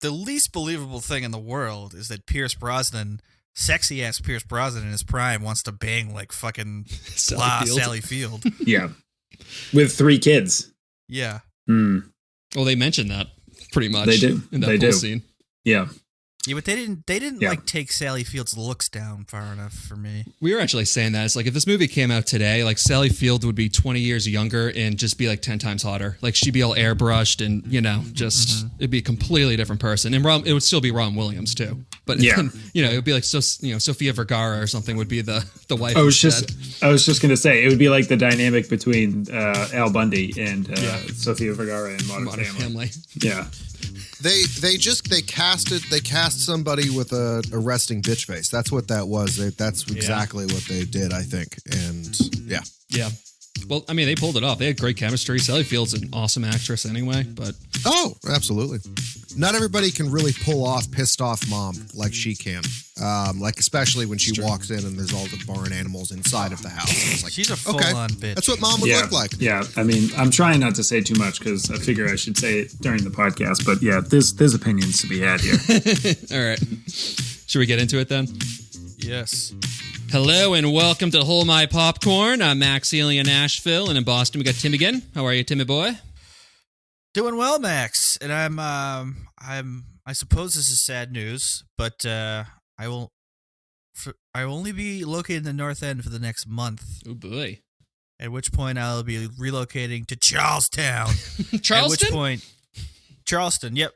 the least believable thing in the world is that sexy ass Pierce Brosnan in his prime wants to bang like fucking Sally Field. Yeah. With 3 kids. Yeah. Well, they mentioned that pretty much. They do. In that scene. Yeah. Yeah, but they didn't like take Sally Field's looks down far enough for me. We were actually saying that. It's like if this movie came out today, like Sally Field would be 20 years younger and just be like 10 times hotter. Like she'd be all airbrushed and, it'd be a completely different person. And it would still be Ron Williams too. But it would be like Sofia Vergara or something would be the wife. I was just going to say it would be like the dynamic between Al Bundy and Sofia Vergara in Modern Family. Yeah. They cast somebody with a resting bitch face. That's what that was. That's exactly what they did, I think. And yeah. Well, I mean, they pulled it off. They had great chemistry. Sally Field's an awesome actress anyway, but absolutely. Not everybody can really pull off pissed off mom like she can. Like especially when she walks in and there's all the barn animals inside of the house. It's like, she's a full-on bitch. That's what mom would look like. Yeah, I mean, I'm trying not to say too much because I figure I should say it during the podcast. But yeah, there's opinions to be had here. All right. Should we get into it then? Yes. Hello and welcome to Hold My Popcorn. I'm Max Healy in Nashville, and in Boston we got Tim again. How are you, Timmy boy? Doing well, Max. And I suppose this is sad news, but I will only be located in the North End for the next month. Oh boy! At which point I'll be relocating to Charlestown. Charleston? At which point, Charleston. Yep,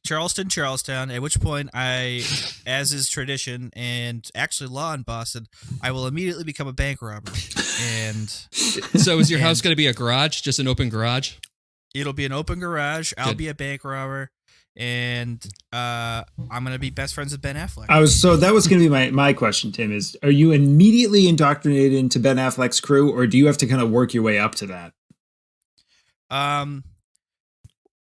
Charlestown. At which point as is tradition and actually law in Boston, I will immediately become a bank robber. And so, is your house going to be a garage? Just an open garage? It'll be an open garage. I'll be a bank robber. And I'm going to be best friends with Ben Affleck. That was going to be my question, Tim, is are you immediately indoctrinated into Ben Affleck's crew, or do you have to kind of work your way up to that?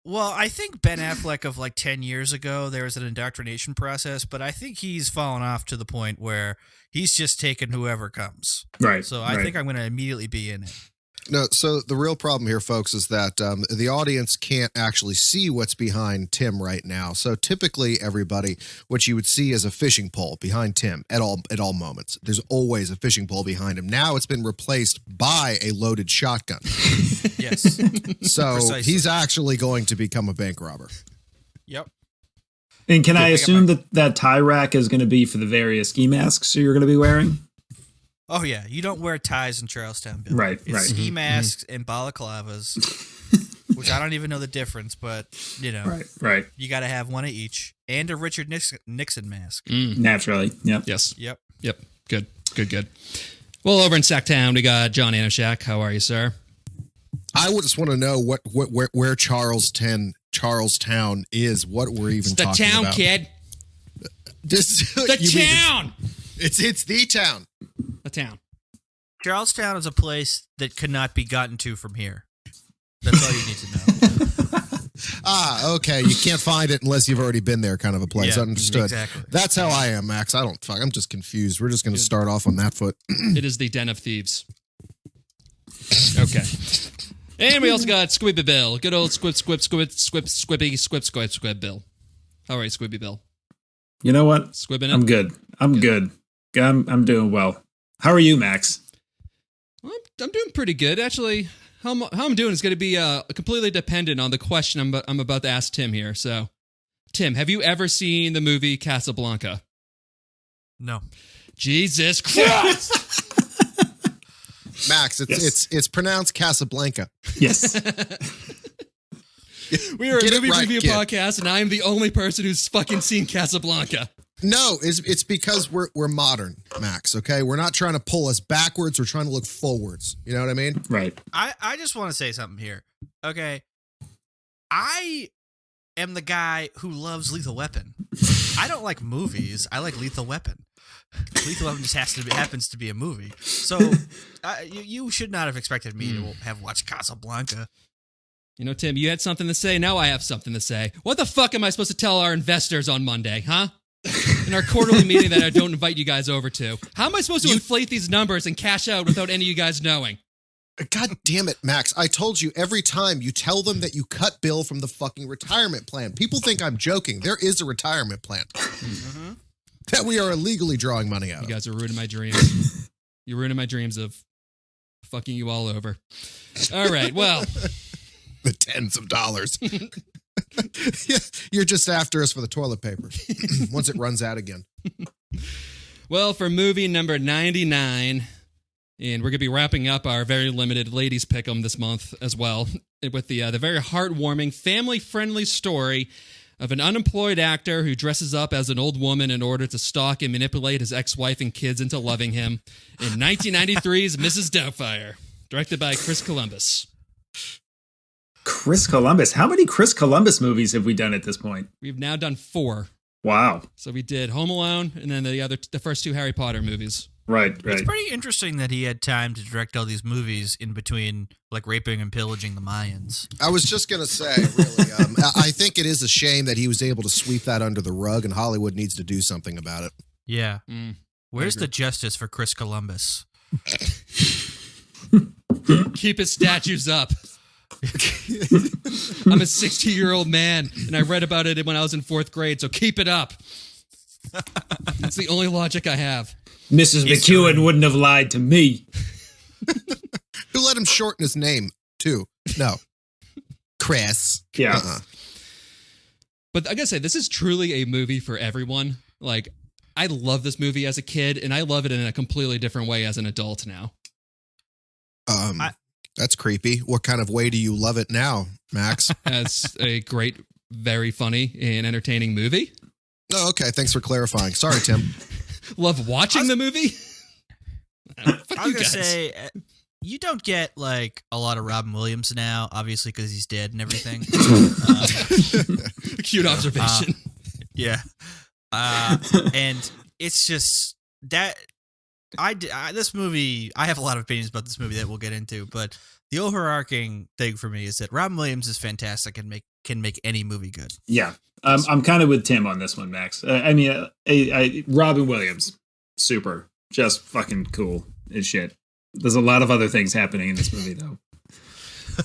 Well, I think Ben Affleck of like 10 years ago, there was an indoctrination process, but I think he's fallen off to the point where he's just taking whoever comes. Right. So I think I'm going to immediately be in it. No, so the real problem here, folks, is that the audience can't actually see what's behind Tim right now. So typically, everybody, what you would see is a fishing pole behind Tim at all moments. There's always a fishing pole behind him. Now it's been replaced by a loaded shotgun. Yes. So he's actually going to become a bank robber. Yep. And can I assume that tie rack is going to be for the various ski masks you're going to be wearing? Oh, yeah. You don't wear ties in Charlestown, Bill. Right. Ski masks and balaclavas, which I don't even know the difference, but, Right. You got to have one of each. And a Richard Nixon mask. Naturally. Yep. Yes. Yep. Good. Well, over in Sacktown, we got John Anoshak. How are you, sir? I would just want to know where Charlestown is, what we're even talking about. The town, kid. The town! It's the town. A town. Charlestown is a place that could not be gotten to from here. That's all you need to know. Okay. You can't find it unless you've already been there, kind of a place. Yeah, Understood. Exactly. That's how I am, Max. I'm just confused. We're just going to start off on that foot. It is the den of thieves. Okay. And we also got Squibby Bill. Good old Squibby Bill. How are you, Squibby Bill? You know what? Squibbing it? I'm good. I'm good. I'm doing well. How are you, Max? Well, I'm doing pretty good. Actually, how I'm doing is going to be completely dependent on the question I'm about to ask Tim here. So, Tim, have you ever seen the movie Casablanca? No. Jesus Christ! Max, it's pronounced Casablanca. Yes. We are a movie review podcast, and I am the only person who's fucking seen Casablanca. No, it's because we're modern, Max, okay? We're not trying to pull us backwards. We're trying to look forwards. You know what I mean? Right. I just want to say something here. Okay. I am the guy who loves Lethal Weapon. I don't like movies. I like Lethal Weapon. Lethal Weapon just happens to be a movie. So you should not have expected me to have watched Casablanca. You know, Tim, you had something to say. Now I have something to say. What the fuck am I supposed to tell our investors on Monday, huh? In our quarterly meeting that I don't invite you guys over to. How am I supposed to inflate these numbers and cash out without any of you guys knowing? God damn it, Max. I told you every time you tell them that you cut Bill from the fucking retirement plan. People think I'm joking. There is a retirement plan that we are illegally drawing money out of. You guys are ruining my dreams. You're ruining my dreams of fucking you all over. All right, well. The tens of dollars. You're just after us for the toilet paper once it runs out again. Well, for movie number 99, and we're going to be wrapping up our very limited ladies pick'em this month as well, with the very heartwarming, family-friendly story of an unemployed actor who dresses up as an old woman in order to stalk and manipulate his ex-wife and kids into loving him in 1993's Mrs. Doubtfire, directed by Chris Columbus. Chris Columbus. How many Chris Columbus movies have we done at this point? We've now done 4. Wow. So we did Home Alone and then the first 2 Harry Potter movies. Right. It's pretty interesting that he had time to direct all these movies in between, like raping and pillaging the Mayans. I was just going to say, really, I think it is a shame that he was able to sweep that under the rug, and Hollywood needs to do something about it. Yeah. Where's the justice for Chris Columbus? Keep his statues up. I'm a 60-year-old man, and I read about it when I was in 4th grade, so keep it up. That's the only logic I have. Mrs. McEwen wouldn't have lied to me. Who let him shorten his name, too? No. Chris. Yeah. But I gotta say, this is truly a movie for everyone. Like, I love this movie as a kid, and I love it in a completely different way as an adult now. That's creepy. What kind of way do you love it now, Max? As a great, very funny, and entertaining movie. Oh, okay. Thanks for clarifying. Sorry, Tim. Love watching the movie. I was gonna say, you don't get like a lot of Robin Williams now, obviously because he's dead and everything. Cute observation. Yeah, and it's just that this movie. I have a lot of opinions about this movie that we'll get into, but the overarching thing for me is that Robin Williams is fantastic and can make any movie good. Yeah. I'm kind of with Tim on this one, Max. Robin Williams, super, just fucking cool as shit. There's a lot of other things happening in this movie, though.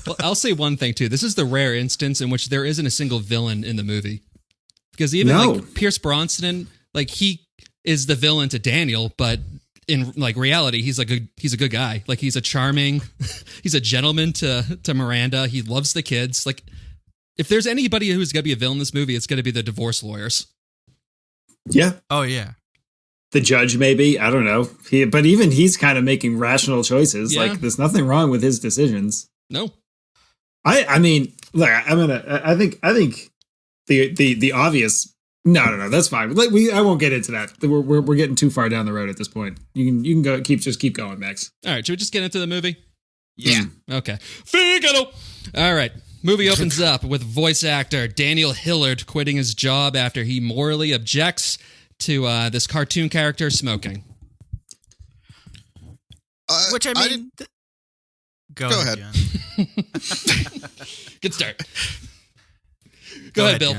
Well, I'll say one thing, too. This is the rare instance in which there isn't a single villain in the movie. Because even like Pierce Brosnan, like he is the villain to Daniel, but in like reality, he's a good guy. Like he's a charming, he's a gentleman to Miranda. He loves the kids. Like, if there's anybody who's going to be a villain in this movie, it's going to be the divorce lawyers. Yeah. Oh, yeah. The judge, maybe. I don't know. But even he's kind of making rational choices. Yeah. Like, there's nothing wrong with his decisions. No. I mean, look, I think the obvious. No. That's fine. I won't get into that. We're getting too far down the road at this point. You can go. Keep going, Max. All right. Should we just get into the movie? Yeah. Okay. Figaro. All right. Movie opens up with voice actor Daniel Hillard quitting his job after he morally objects to this cartoon character smoking. Which I mean, go ahead. John. Good start. Go ahead, Bill.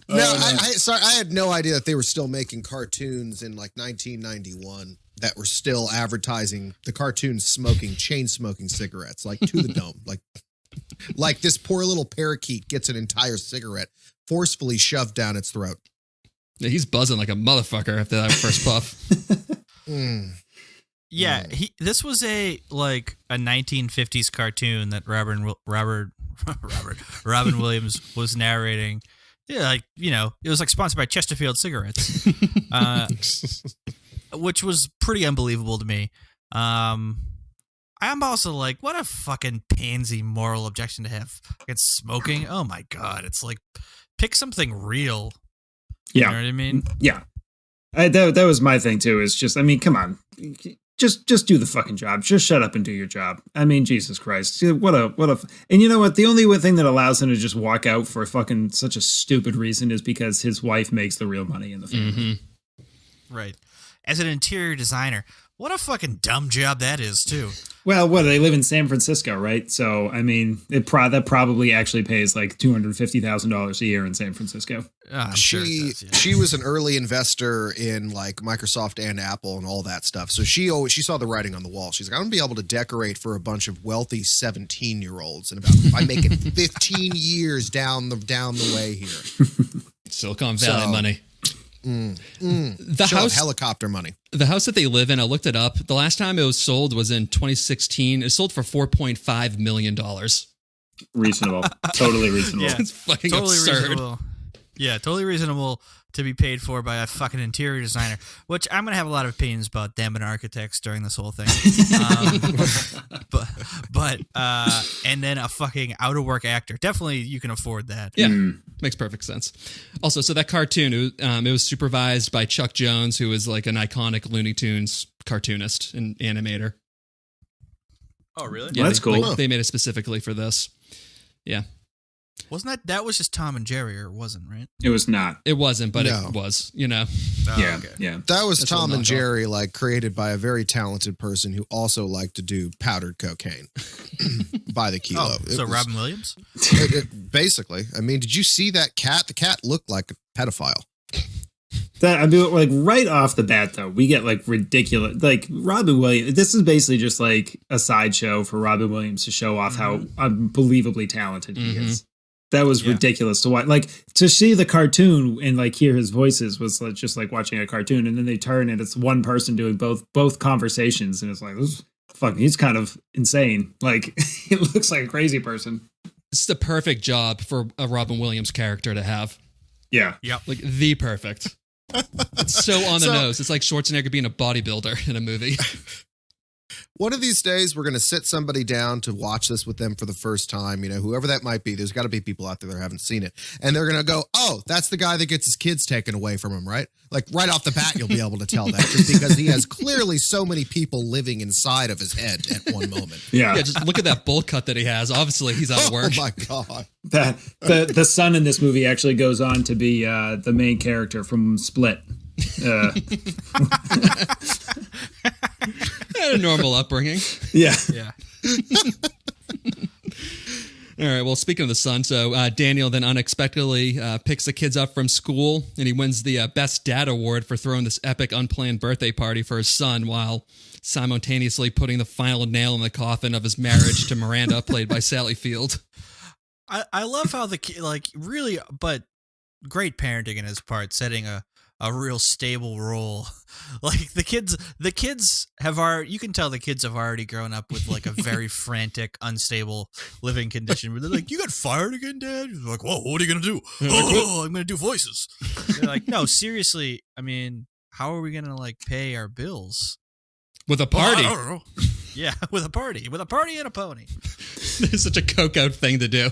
I had no idea that they were still making cartoons in like 1991 that were still advertising the cartoons smoking, chain smoking cigarettes, like to the dome. Like this poor little parakeet gets an entire cigarette forcefully shoved down its throat. Yeah, he's buzzing like a motherfucker after that first puff. Yeah, this was a 1950s cartoon that Robin Williams was narrating. Yeah, it was like sponsored by Chesterfield cigarettes, which was pretty unbelievable to me. I'm also like, what a fucking pansy moral objection to have against smoking. Oh my God, it's like, pick something real. Yeah. You know what I mean? Yeah. That was my thing too, is just, I mean, come on. Just do the fucking job. Just shut up and do your job. I mean, Jesus Christ. And you know what? The only thing that allows him to just walk out for fucking such a stupid reason is because his wife makes the real money in the family. Mm-hmm. Right. As an interior designer, What a fucking dumb job that is, too. Well, they live in San Francisco, right? So, I mean, that probably actually pays like $250,000 a year in San Francisco. I'm sure it does, yeah. She was an early investor in like Microsoft and Apple and all that stuff. So she saw the writing on the wall. She's like, I'm gonna be able to decorate for a bunch of wealthy 17-year-olds, and I make it 15 years down the way here. Silicon Valley money. The house helicopter money. The house that they live in, I looked it up. The last time it was sold was in 2016. It sold for $4.5 million. Reasonable. Totally reasonable. Yeah. It's fucking Totally absurd. reasonable. Yeah, totally reasonable to be paid for by a fucking interior designer, which I'm going to have a lot of opinions about them and architects during this whole thing. But and then a fucking out-of-work actor. Definitely you can afford that. Yeah, makes perfect sense. Also, so that cartoon, it was supervised by Chuck Jones, who is like an iconic Looney Tunes cartoonist and animator. Oh, really? Yeah, That's cool. Like, they made it specifically for this. Yeah. Wasn't that was just Tom and Jerry, or it wasn't, right? It was not. It wasn't, but No. it was, you know. Oh, Yeah. okay. Yeah. That was That's Tom what and knockoff. Jerry, like created by a very talented person who also liked to do powdered cocaine by the kilo. Oh, so Robin Williams? Basically, I mean, did you see that cat? The cat looked like a pedophile. That I mean, like right off the bat, though, we get like ridiculous. Like Robin Williams, this is basically just like a sideshow for Robin Williams to show off how unbelievably talented he is. That was ridiculous to watch. Like to see the cartoon and like hear his voices was like, just like watching a cartoon, and then they turn and it's one person doing both conversations, and it's like this fucking. He's kind of insane. Like he looks like a crazy person. It's the perfect job for a Robin Williams character to have. Yeah. Yep. Like the perfect. It's so on the nose. It's like Schwarzenegger being a bodybuilder in a movie. One of these days, we're going to sit somebody down to watch this with them for the first time. You know, whoever that might be, there's got to be people out there that haven't seen it. And they're going to go, oh, that's the guy that gets his kids taken away from him, right? Like right off the bat, you'll be able to tell that just because he has clearly so many people living inside of his head at one moment. Yeah. Yeah, just look at that bowl cut that he has. Obviously, he's out of work. Oh, my God. The son in this movie actually goes on to be the main character from Split. A normal upbringing. Yeah. Yeah. All right. Well, speaking of the son, so Daniel then unexpectedly picks the kids up from school, and he wins the Best Dad Award for throwing this epic unplanned birthday party for his son while simultaneously putting the final nail in the coffin of his marriage to Miranda, played by Sally Field. I love how the kid, like, really, but great parenting in his part, setting a real stable role. Like the kids have already, you can tell the kids have already grown up with like a very frantic, unstable living condition where they're like, you got fired again, Dad? You're like, whoa, what are you going to do? Oh, I'm going to do voices. They're like, no, seriously. I mean, how are we going to like pay our bills? With a party. Well, I don't know. Yeah, with a party and a pony. It's such a coke-out thing to do.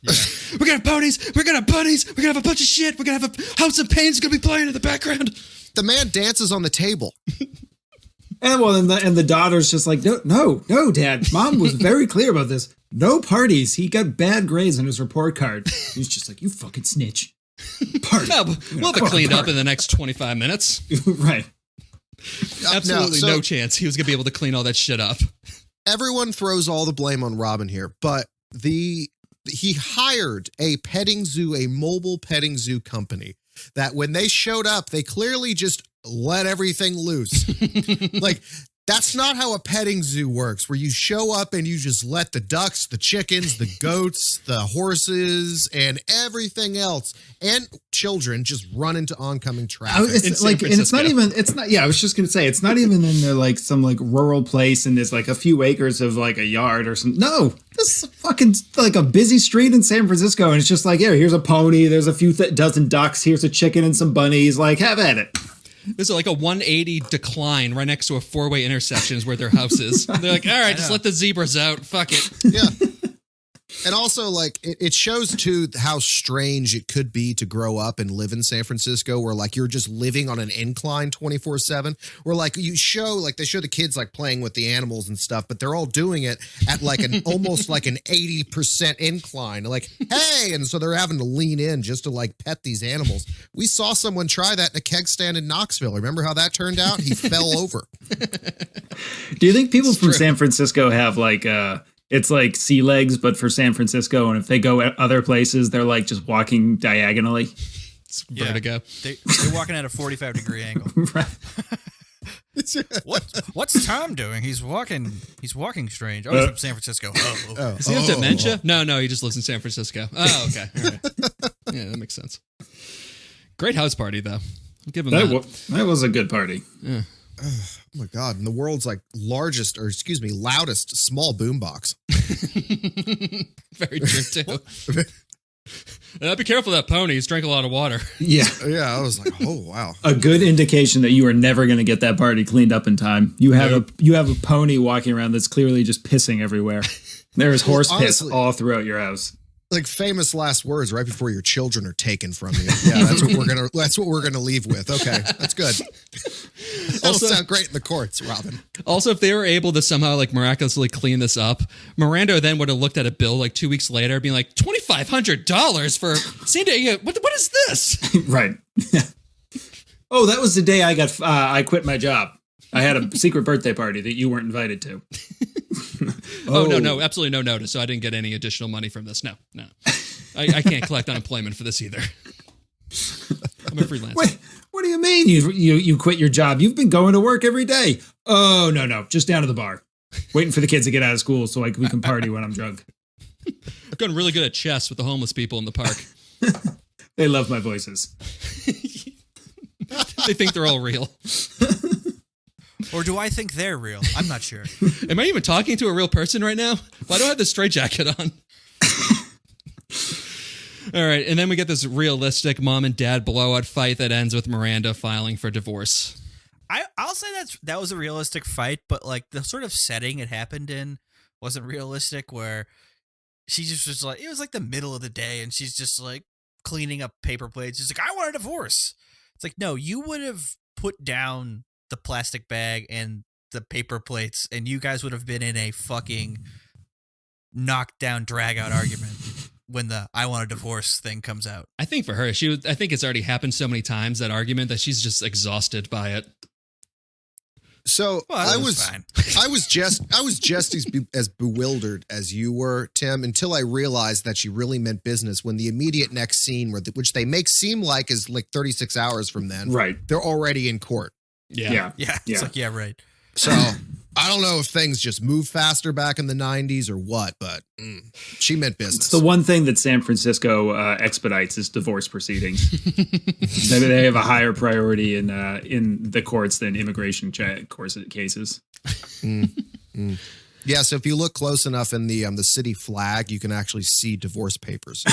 Yeah. We're going to have ponies. We're going to have bunnies. We're going to have a bunch of shit. We're going to have a House of Pain's going to be playing in the background. The man dances on the table. And well, and the daughter's just like, no, Dad. Mom was very clear about this. No parties. He got bad grades on his report card. He's just like, you fucking snitch. Party. No, we'll have it cleaned up in the next 25 minutes. Right. Absolutely so no chance he was going to be able to clean all that shit up. Everyone throws all the blame on Robin here, but he hired a petting zoo, a mobile petting zoo company that when they showed up, they clearly just let everything loose. Like, that's not how a petting zoo works, where you show up and you just let the ducks, the chickens, the goats, the horses, and everything else, and children just run into oncoming traffic. It's like, and it's not even, it's not, yeah, I was just going to say, it's not even in there like some like rural place and there's like a few acres of like a yard or something. No, this is fucking like a busy street in San Francisco. And it's just like, yeah, here's a pony. There's a few dozen ducks. Here's a chicken and some bunnies. Like, have at it. There's like a 180 decline right next to a four-way intersection is where their house is. They're like, all right, just let the zebras out. Fuck it. Yeah. And also, like, it shows, too, how strange it could be to grow up and live in San Francisco where, like, you're just living on an incline 24/7. Where, like, they show the kids, like, playing with the animals and stuff, but they're all doing it at, like, almost like an 80% incline. Like, hey! And so they're having to lean in just to, like, pet these animals. We saw someone try that in a keg stand in Knoxville. Remember how that turned out? He fell over. Do you think people from San Francisco have, like, it's like sea legs, but for San Francisco, and if they go other places, they're like just walking diagonally? It's vertigo. They're walking at a 45-degree angle. Right. What's Tom doing? He's walking strange. Oh, he's from San Francisco. Does he have dementia? No, he just lives in San Francisco. Oh, okay. All right. Yeah, that makes sense. Great house party, though. I'll give him that. That was a good party. Yeah. Oh my God. And the world's like loudest small boombox. Very true, too. Be careful of that pony. He's drank a lot of water. Yeah. Yeah. I was like, oh, wow. A good indication that you are never going to get that party cleaned up in time. You have a pony walking around that's clearly just pissing everywhere. There is horse piss all throughout your house. Like famous last words right before your children are taken from you. Yeah, that's what we're gonna leave with. Okay, that's good. That'll sound great in the courts, Robin. Also, if they were able to somehow like miraculously clean this up, Miranda then would have looked at a bill like 2 weeks later, being like $2,500 for San Diego. What is this? Right. Oh, that was the day I quit my job. I had a secret birthday party that you weren't invited to. No, absolutely no notice. So I didn't get any additional money from this. No. I can't collect unemployment for this either. I'm a freelancer. Wait, what do you mean you quit your job? You've been going to work every day. Oh, no, just down to the bar. Waiting for the kids to get out of school so we can party when I'm drunk. I've gotten really good at chess with the homeless people in the park. They love my voices. They think they're all real. Or do I think they're real? I'm not sure. Am I even talking to a real person right now? Why do I have this straitjacket on? All right, and then we get this realistic mom and dad blowout fight that ends with Miranda filing for divorce. I'll say that was a realistic fight, but like the sort of setting it happened in wasn't realistic, where she just was like, it was like the middle of the day and she's just like cleaning up paper plates. She's like, I want a divorce. It's like, no, you would have put down the plastic bag and the paper plates and you guys would have been in a fucking knockdown drag out argument when the I want a divorce thing comes out. I think for her, I think it's already happened so many times, that argument, that she's just exhausted by it. So I was fine. I was just as bewildered as you were, Tim, until I realized that she really meant business when the immediate next scene, which they make seem like is like 36 hours from then, right? They're already in court. Yeah. It's like, yeah, right. So I don't know if things just moved faster back in the 90s or what, but she meant business. It's the one thing that San Francisco expedites is divorce proceedings. They have a higher priority in the courts than immigration cases. Yeah, so if you look close enough in the city flag, you can actually see divorce papers.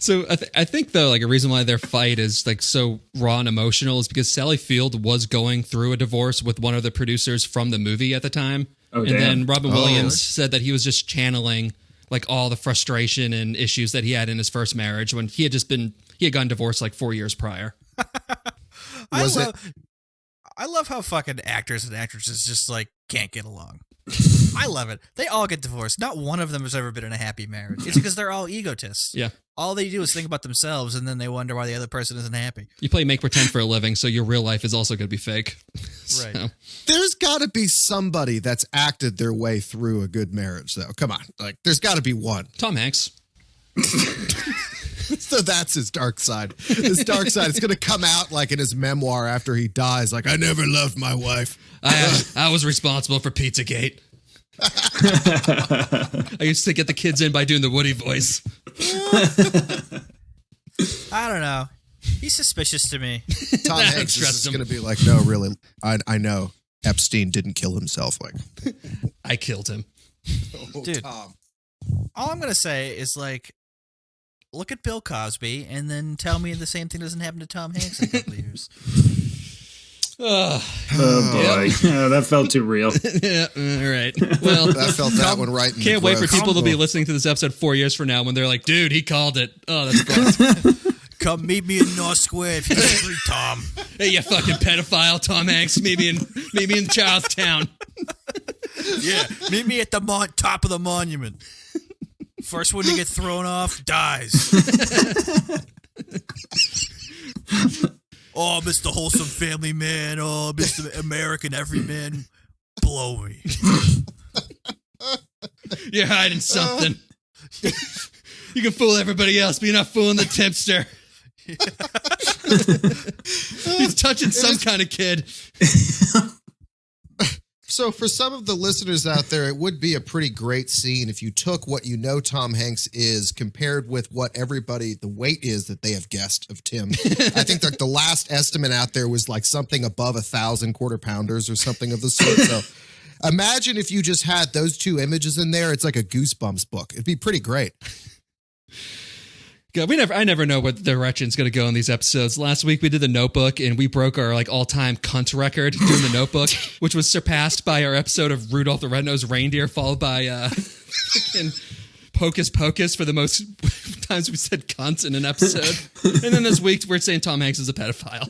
So I think, though, like a reason why their fight is like so raw and emotional is because Sally Field was going through a divorce with one of the producers from the movie at the time. Oh, and then Robin Williams said that he was just channeling like all the frustration and issues that he had in his first marriage when he had gotten divorced like 4 years prior. I love how fucking actors and actresses just like can't get along. I love it. They all get divorced. Not one of them has ever been in a happy marriage. It's because they're all egotists. Yeah. All they do is think about themselves, and then they wonder why the other person isn't happy. You play make pretend for a living, so your real life is also going to be fake. Right. So. There's got to be somebody that's acted their way through a good marriage, though. Come on. Like, there's got to be one. Tom Hanks. So that's his dark side. His dark side is going to come out like in his memoir after he dies. Like, I never loved my wife. I was responsible for Pizzagate. I used to get the kids in by doing the Woody voice. I don't know. He's suspicious to me. Tom Hanks is going to be like, no, really, I know Epstein didn't kill himself. Like, I killed him. Dude, Tom. All I'm going to say is like, look at Bill Cosby and then tell me the same thing doesn't happen to Tom Hanks in a couple of years. Oh, Oh boy, that felt too real. yeah, all right. Well, I felt that one right. In can't the wait for gross. people to be listening to this episode 4 years from now when they're like, dude, he called it. Oh, that's fucked. Come meet me in North Square if you disagree, Tom. Hey, you fucking pedophile, Tom Hanks. Meet me in Charlestown. Yeah, meet me at the top of the monument. First one to get thrown off dies. Oh, Mr. Wholesome Family Man. Oh, Mr. American Everyman. Blow me. You're hiding something. You can fool everybody else, but you're not fooling the tipster. He's touching some kind of kid. So for some of the listeners out there, it would be a pretty great scene if you took what you know Tom Hanks is compared with what everybody, the weight is that they have guessed of Tim. I think that the last estimate out there was like something above 1,000 quarter pounders or something of the sort. So imagine if you just had those two images in there. It's like a Goosebumps book. It'd be pretty great. God, I never know what direction's going to go in these episodes. Last week we did the Notebook and we broke our like all-time cunt record doing the Notebook, which was surpassed by our episode of Rudolph the Red-Nosed Reindeer, followed by fucking Hocus Pocus for the most times we said cunt in an episode. And then this week we're saying Tom Hanks is a pedophile.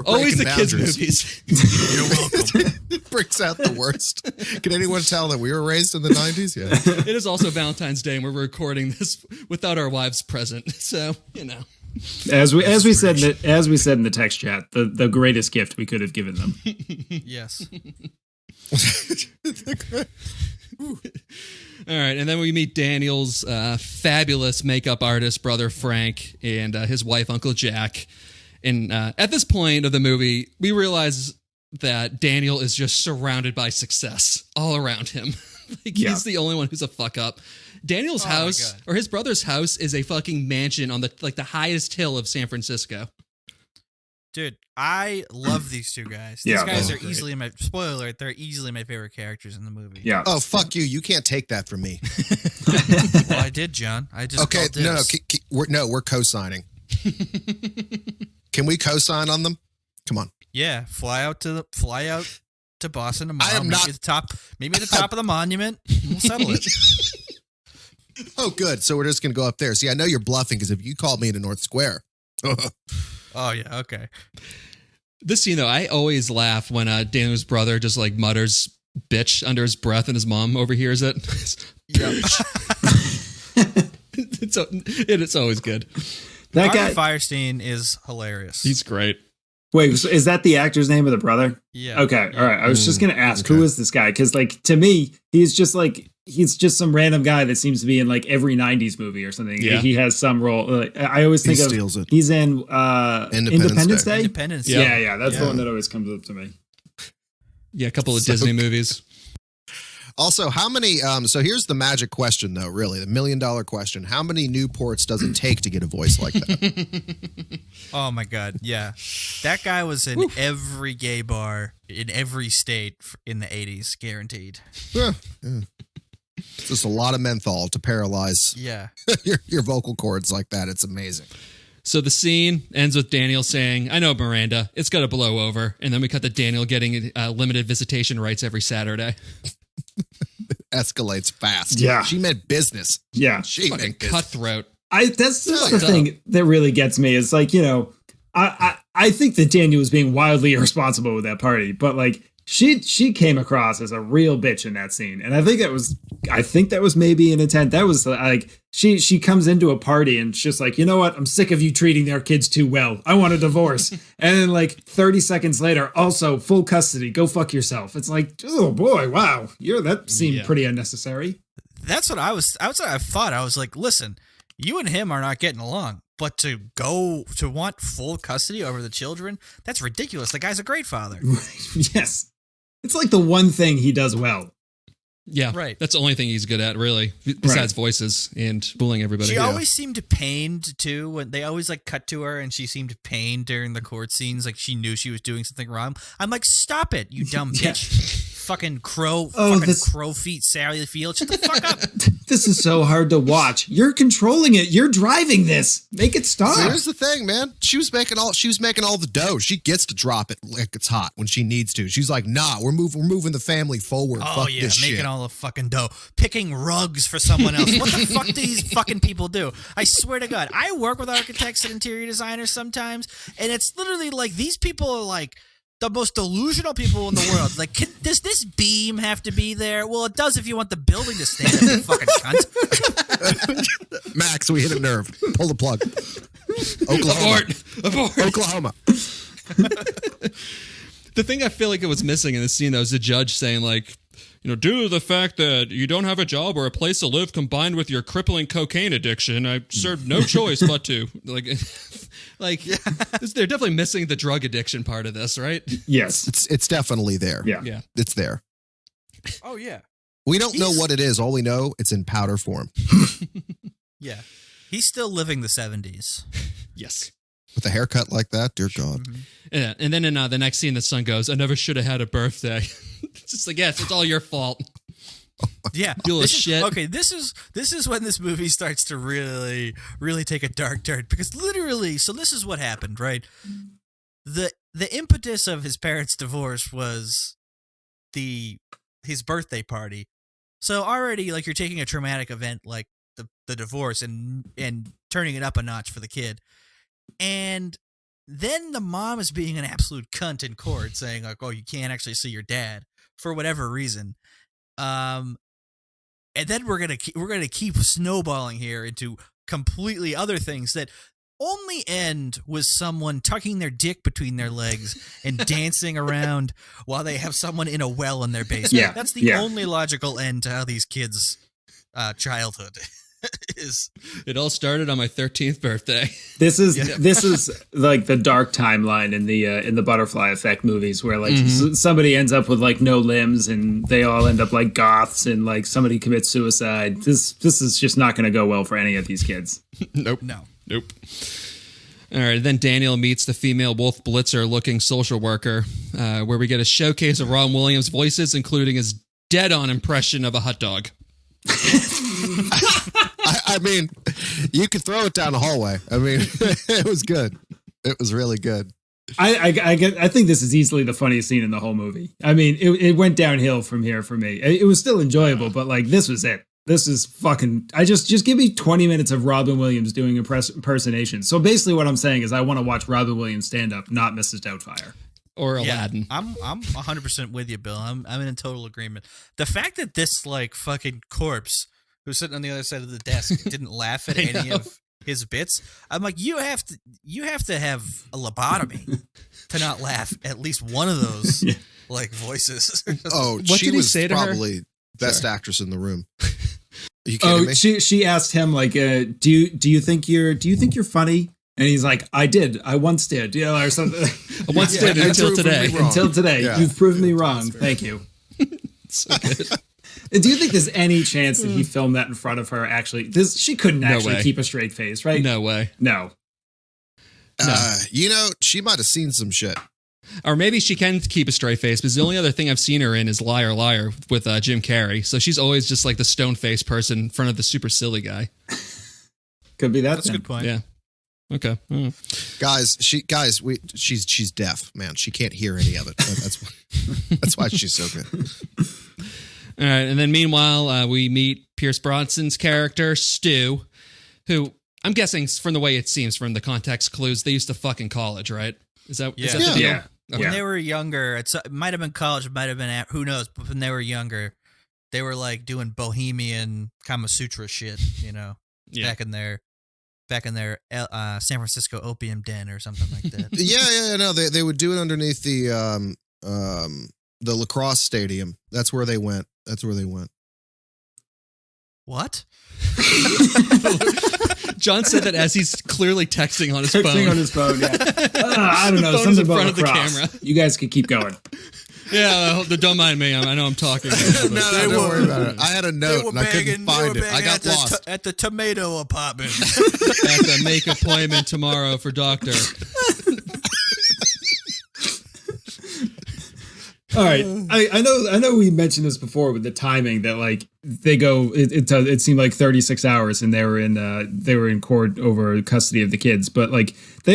Always the kids' movies. You're welcome. It brings out the worst. Can anyone tell that we were raised in the 90s? Yeah. It is also Valentine's Day and we're recording this without our wives present. So, you know. As we said in the text chat, the greatest gift we could have given them. Yes. All right, and then we meet Daniel's fabulous makeup artist brother Frank and his wife Uncle Jack. And at this point of the movie, we realize that Daniel is just surrounded by success all around him. He's the only one who's a fuck up. Daniel's house or his brother's house is a fucking mansion on the highest hill of San Francisco. Dude, I love these two guys. These guys are easily spoiler alert, they're easily my favorite characters in the movie. Yeah. Oh, fuck you. You can't take that from me. Well, I did, John. I just okay. We're co-signing. Can we co-sign on them? Come on. Yeah, fly out to Boston tomorrow. I am not. Meet me at the top of the monument. We'll settle it. Oh, good. So we're just going to go up there. See, I know you're bluffing because if you called me to North Square. Oh, yeah. Okay. This scene, though, I always laugh when Daniel's brother just like mutters bitch under his breath and his mom overhears it. Yeah. It's always good. That guy Firestein is hilarious. He's great. Wait, is that the actor's name of the brother? Yeah. Okay. All right. I was just going to ask, who is this guy? Because, like, to me, he's just some random guy that seems to be in like every 90s movie or something. Yeah. He has some role. I always think he's in Independence Day. Independence Day. Yeah. That's the one that always comes up to me. Yeah, a couple of Disney movies. Also, how many, so here's the magic question though, really, the $1 million question. How many Newports does it take to get a voice like that? Oh my God. Yeah. That guy was in every gay bar in every state in the 80s, guaranteed. Yeah. Just a lot of menthol to paralyze your vocal cords like that. It's amazing. So the scene ends with Daniel saying, I know, Miranda, it's got to blow over. And then we cut to Daniel getting limited visitation rights every Saturday. Escalates fast. Yeah. She meant business. Yeah. She Fucking meant business. cutthroat. That's the thing that really gets me. Is like, I think that Daniel was being wildly irresponsible with that party, but like she came across as a real bitch in that scene. And I think that was maybe an intent. That was like, she comes into a party and it's just like, you know what? I'm sick of you treating their kids too well. I want a divorce. And then like 30 seconds later, also full custody, go fuck yourself. It's like, oh boy, wow. That seemed pretty unnecessary. That's what I thought. I was like, listen, you and him are not getting along, but to want full custody over the children, that's ridiculous. The guy's a great father. Yes. It's like the one thing he does well. Yeah, right. That's the only thing he's good at, really, besides voices and fooling everybody. She always seemed pained, too. When they always, like, cut to her, and she seemed pained during the court scenes. Like, she knew she was doing something wrong. I'm like, stop it, you dumb bitch. fucking crow feet Sally Field. Shut the fuck up. This is so hard to watch. You're controlling it. You're driving this. Make it stop. So here's the thing, man. She was making all the dough. She gets to drop it like it's hot when she needs to. She's like, nah, we're moving the family forward. Oh, Fuck yeah, this making shit. all the fucking dough. Picking rugs for someone else. What the fuck do these fucking people do? I swear to God. I work with architects and interior designers sometimes, and it's literally like these people are like the most delusional people in the world. Like, does this beam have to be there? Well, it does if you want the building to stand up, you fucking cunt. Max, we hit a nerve. Pull the plug. Abort. Oklahoma. The thing I feel like it was missing in the scene, though, is the judge saying, like, due to the fact that you don't have a job or a place to live combined with your crippling cocaine addiction, I served no choice but to. They're definitely missing the drug addiction part of this, right? Yes. It's definitely there. Yeah. It's there. Oh, yeah. We don't know what it is. All we know, it's in powder form. Yeah. He's still living the 70s. Yes. With a haircut like that, dear God. Mm-hmm. Yeah, and then in the next scene, the son goes, I never should have had a birthday. It's just like, yes, it's all your fault. Yeah. Shit. Okay, this is when this movie starts to really, really take a dark turn. Because literally, so this is what happened, right? The impetus of his parents' divorce was his birthday party. So already, like, you're taking a traumatic event like the divorce and turning it up a notch for the kid. And then the mom is being an absolute cunt in court, saying like, "Oh, you can't actually see your dad for whatever reason." And then we're gonna keep snowballing here into completely other things that only end with someone tucking their dick between their legs and dancing around while they have someone in a well in their basement. Yeah, That's the only logical end to how these kids' childhood is. It all started on my 13th birthday. This is like the dark timeline in the Butterfly Effect movies, where like somebody ends up with like no limbs and they all end up like goths, and like somebody commits suicide. This is just not going to go well for any of these kids. Nope. No. Nope. All right, then Daniel meets the female Wolf Blitzer-looking social worker, where we get a showcase of Ron Williams' voices, including his dead-on impression of a hot dog. I mean, you could throw it down the hallway. I mean, it was good. It was really good. I think this is easily the funniest scene in the whole movie. I mean, it went downhill from here for me. It was still enjoyable, but like this was it. This is fucking. I just give me 20 minutes of Robin Williams doing impersonation. So basically, what I'm saying is, I want to watch Robin Williams stand up, not Mrs. Doubtfire or Aladdin. I'm 100% with you, Bill. I'm in total agreement. The fact that this like fucking corpse who's sitting on the other side of the desk didn't laugh at any of his bits, I'm like, you have to have a lobotomy to not laugh at least one of those like voices. Oh, what she did he was say to probably her? best actress in the room. Are you kidding me? She asked him like, do you think you're funny? And he's like, I once did, or something. I once did until today. Until today, Yeah. You've proven me wrong. Thank you. So good. Do you think there's any chance that he filmed that in front of her? Actually, she couldn't actually keep a straight face, right? No way. No. She might have seen some shit. Or maybe she can keep a straight face, because the only other thing I've seen her in is Liar Liar with Jim Carrey. So she's always just like the stone-faced person in front of the super silly guy. Could be that. That's a good point. Yeah. Okay. Guys, she's deaf, man. She can't hear any of it. That's why she's so good. All right, and then meanwhile, we meet Pierce Brosnan's character, Stu, who I'm guessing from the way it seems from the context clues, they used to fuck in college, right? Is that the deal? Yeah. Okay. When they were younger, it might have been college, it might have been who knows. But when they were younger, they were like doing bohemian Kama Sutra shit, back in their San Francisco opium den or something like that. No, they would do it underneath the lacrosse stadium. That's where they went. What? John said that as he's clearly texting on his phone. Yeah. I don't know. The phone is Something in front about of the lacrosse. camera. You guys could keep going. Yeah, don't mind me. I know I'm talking. Don't worry about it. I had a note and I couldn't find it. I got lost. At the tomato apartment. I have to make an appointment tomorrow for doctor. All right, I know we mentioned this before with the timing that like they go. It seemed like 36 hours, and they were in court over custody of the kids. But like they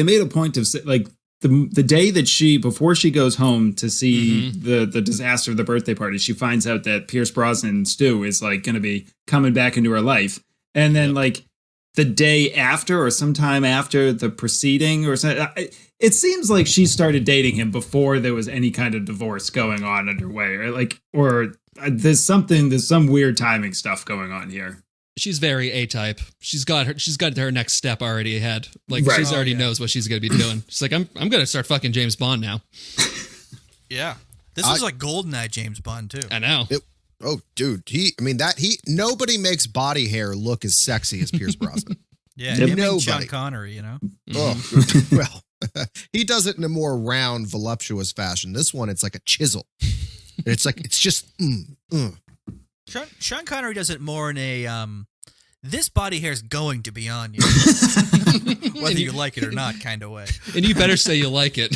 made a point of like the day that before she goes home to see the disaster of the birthday party, she finds out that Pierce Brosnan Stu is like going to be coming back into her life, and then like the day after or sometime after the proceeding or something. It seems like she started dating him before there was any kind of divorce going on underway, or there's some weird timing stuff going on here. She's very A-type. She's got her next step already ahead. Like she's already knows what she's going to be doing. She's like, I'm going to start fucking James Bond now. Yeah. This is like GoldenEye James Bond too. I know. Oh, dude. Nobody makes body hair look as sexy as Pierce Brosnan. Yeah. Him and Sean Connery, you know? Oh, well, he does it in a more round, voluptuous fashion. This one, it's like a chisel. It's just, Sean Connery does it more in a, this body hair is going to be on you. Whether you like it or not kind of way. And you better say you like it.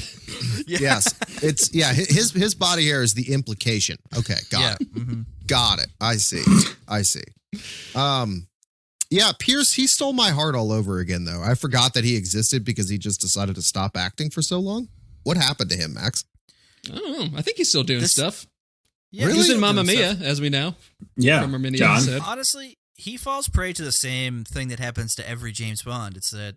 Yeah. Yes. His body hair is the implication. Okay. Got it. Mm-hmm. Got it. I see. Yeah, Pierce, he stole my heart all over again, though. I forgot that he existed because he just decided to stop acting for so long. What happened to him, Max? I don't know. I think he's still doing stuff. Yeah, He was in Mamma Mia, as we know. Yeah, from our mini John. episode. Honestly, he falls prey to the same thing that happens to every James Bond. It's that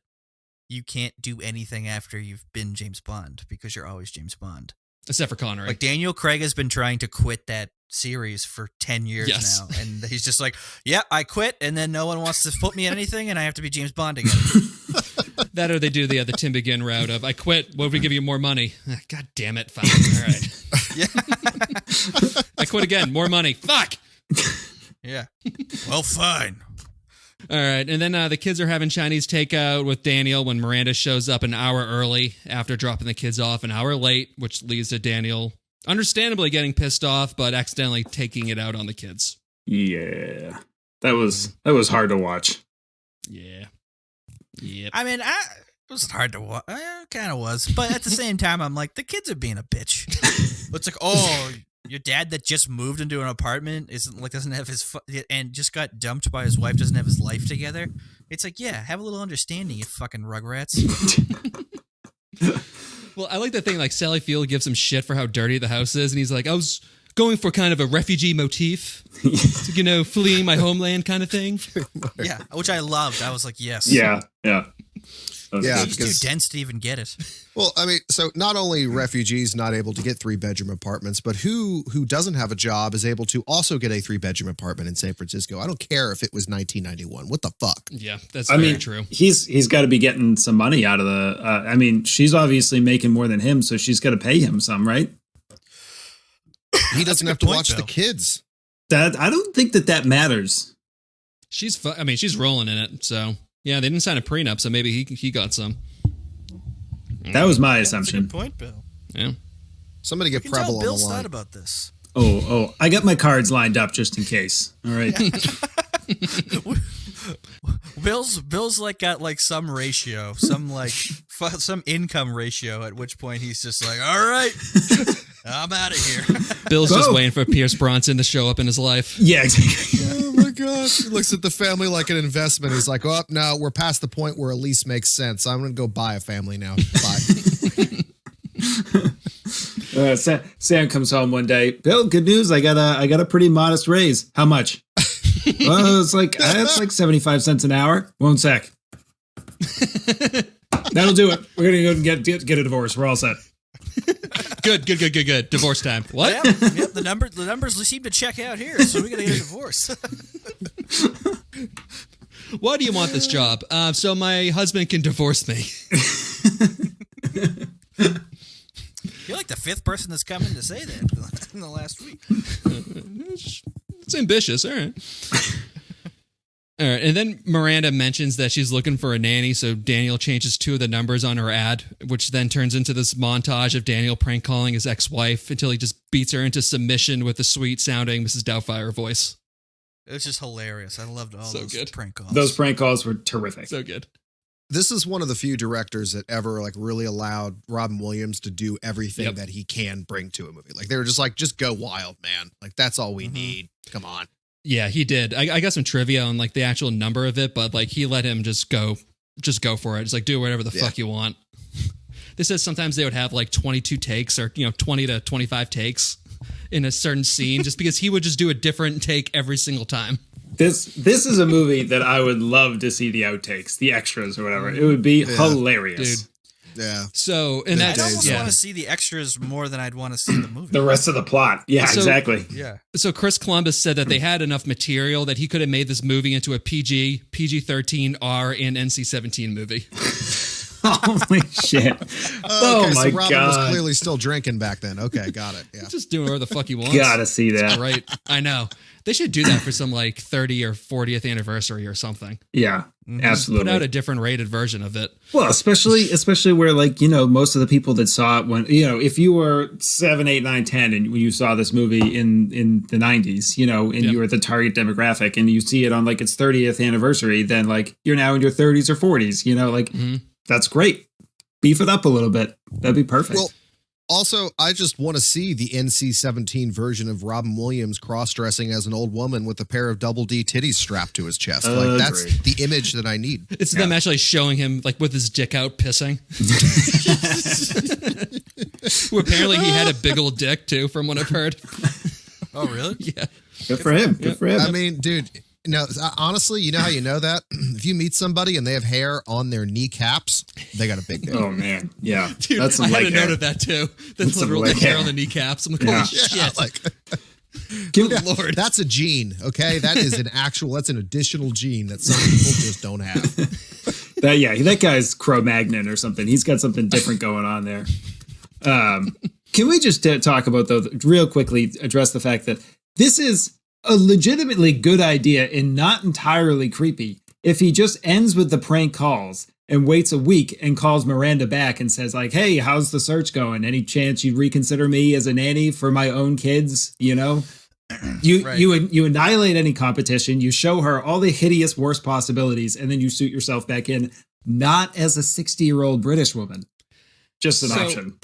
you can't do anything after you've been James Bond because you're always James Bond. Except for Connery. Like Daniel Craig has been trying to quit that series for 10 years now. And he's just like, yeah, I quit. And then no one wants to put me in anything and I have to be James Bond again. That or they do the Tim Begin route of, I quit, what if we give you more money? God damn it, fine. All right. Yeah. I quit again, more money. Fuck! Yeah. Well, fine. All right, and then the kids are having Chinese takeout with Daniel when Miranda shows up an hour early after dropping the kids off an hour late, which leads to Daniel understandably getting pissed off, but accidentally taking it out on the kids. Yeah. That was hard to watch. Yeah. Yep. I mean, it was hard to watch. It kind of was. But at the same time, I'm like, the kids are being a bitch. It's like, oh, your dad that just moved into an apartment doesn't have his and just got dumped by his wife, doesn't have his life together. It's like, yeah, have a little understanding, you fucking rugrats. Well, I like that thing, like Sally Field gives him shit for how dirty the house is, and he's like, I was going for kind of a refugee motif, to, fleeing my homeland kind of thing. Yeah, which I loved. I was like, yes. Yeah. It's too dense to even get it. Well, I mean, so not only refugees not able to get 3-bedroom apartments, but who doesn't have a job is able to also get a 3-bedroom apartment in San Francisco. I don't care if it was 1991. What the fuck? Yeah, that's very true. He's got to be getting some money out of the. She's obviously making more than him, so she's got to pay him some, right? He doesn't have to watch the kids. I don't think that matters. She's rolling in it, so. Yeah, they didn't sign a prenup, so maybe he got some. That was my assumption. That's a good point, Bill. Yeah. Somebody get Preble on the line. Bill's thought about this. Oh, I got my cards lined up just in case. All right. Bill's like got like some ratio, some income ratio, at which point he's just like, all right, I'm out of here. Bill's just waiting for Pierce Bronson to show up in his life. Yeah, exactly. Oh my God. He looks at the family like an investment. He's like, oh, no, we're past the point where a lease makes sense. I'm going to go buy a family now. Bye. Sam comes home one day. Bill, good news. I got a pretty modest raise. How much? Well, it's like 75 cents an hour. 1 sec. That'll do it. We're gonna go and get a divorce. We're all set. Good. Divorce time. What? Yep. The numbers seem to check out here, so we gotta get a divorce. Why do you want this job? So my husband can divorce me. You're like the 5th person that's come in to say that in the last week. It's ambitious. All right. All right. And then Miranda mentions that she's looking for a nanny, so Daniel changes 2 of the numbers on her ad, which then turns into this montage of Daniel prank calling his ex-wife until he just beats her into submission with the sweet-sounding Mrs. Doubtfire voice. It was just hilarious. I loved all those prank calls. Those prank calls were terrific. So good. This is one of the few directors that ever like really allowed Robin Williams to do everything that he can bring to a movie. Like they were just like, just go wild, man. Like that's all we need. Come on. Yeah, he did. I got some trivia on like the actual number of it, but like he let him just go for it. Just like do whatever the fuck you want. They said sometimes they would have like 22 takes or 20 to 25 takes in a certain scene, just because he would just do a different take every single time. This is a movie that I would love to see the outtakes, the extras or whatever. It would be hilarious. Dude. Yeah. So, and I'd almost want to see the extras more than I'd want to see the movie. The rest of the plot. Yeah, exactly. Yeah. So Chris Columbus said that they had enough material that he could have made this movie into a PG, PG-13, R, and NC-17 movie. Holy shit. Oh my so Robin God. was clearly still drinking back then. Okay, got it. Yeah. Just doing whatever the fuck he wants. Gotta see that. Right. I know. They should do that for some like 30 or 40th anniversary or something. Yeah, absolutely. Put out a different rated version of it. Well, especially where like, most of the people that saw it when, if you were 7, 8, 9, 10 and when you saw this movie in the 90s, and you were the target demographic and you see it on like its 30th anniversary, then like you're now in your 30s or 40s, that's great. Beef it up a little bit. That'd be perfect. Well, also, I just want to see the NC-17 version of Robin Williams cross-dressing as an old woman with a pair of double D titties strapped to his chest. Like that's the image that I need. It's them actually showing him like with his dick out pissing. Who apparently he had a big old dick too, from what I've heard. Oh, really? Yeah. Good for him. Good for him. I mean, dude, honestly, you know how you know that? If you meet somebody and they have hair on their kneecaps, they got a big dick. Oh, man. Yeah. Dude, that's some I had leg a note hair. of that too. That's That's some literally leg hair hair. on the kneecaps. I'm like, holy shit. Like, Good Lord. that's a gene, okay? That is that's an additional gene that some people just don't have. That guy's Cro-Magnon or something. He's got something different going on there. Can we just talk about, though, real quickly, address the fact that this is a legitimately good idea and not entirely creepy if he just ends with the prank calls and waits a week and calls Miranda back and says like, hey, how's the search going? Any chance you'd reconsider me as a nanny for my own kids? You annihilate any competition. You show her all the hideous, worst possibilities, and then you suit yourself back in, not as a 60-year-old British woman. Just an option.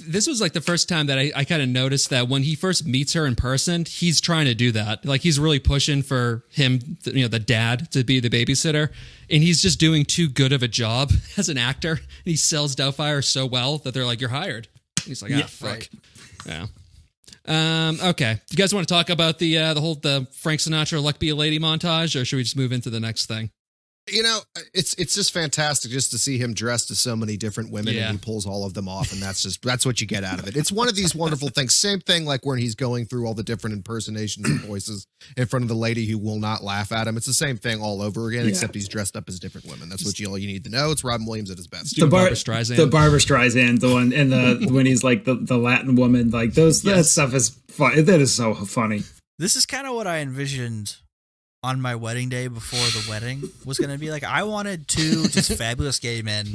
This was like the first time that I kind of noticed that when he first meets her in person, he's trying to do that. Like he's really pushing for him, the dad, to be the babysitter. And he's just doing too good of a job as an actor. And he sells Doubtfire so well that they're like, you're hired. And he's like, fuck. Right. Yeah. Okay. You guys want to talk about the Frank Sinatra Luck Be a Lady montage, or should we just move into the next thing? It's just fantastic just to see him dressed as so many different women and he pulls all of them off, and that's what you get out of it. It's one of these wonderful things. Same thing like when he's going through all the different impersonations and voices in front of the lady who will not laugh at him. It's the same thing all over again, except he's dressed up as different women. That's all you need to know. It's Robin Williams at his best. The Barbra Streisand, the one, and when he's like the Latin woman, like that stuff is fun. That is so funny. This is kind of what I envisioned on my wedding day before the wedding was going to be like. I wanted two just fabulous gay men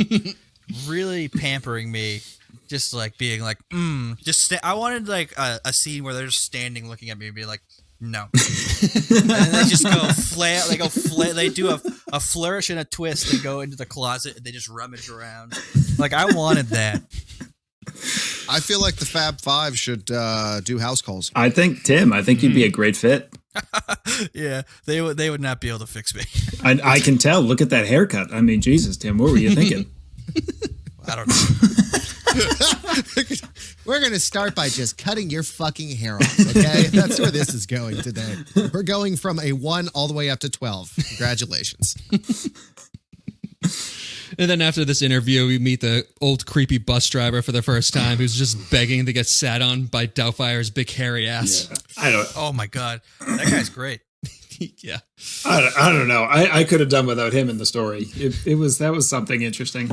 really pampering me, just like being like, I wanted like a scene where they're just standing looking at me and be like, no. And then they just go they do a flourish and a twist and go into the closet and they just rummage around. Like I wanted that. I feel like the Fab Five should do house calls. I think you'd be a great fit. Yeah, they would not be able to fix me. I can tell. Look at that haircut. I mean, Jesus, Tim, what were you thinking? I don't know. We're going to start by just cutting your fucking hair off, okay? That's where this is going today. We're going from a 1 all the way up to 12. Congratulations. And then after this interview, we meet the old creepy bus driver for the first time, who's just begging to get sat on by Doubtfire's big hairy ass. Yeah. Oh my God, that guy's great. Yeah, I don't know. I could have done without him in the story. That was something interesting.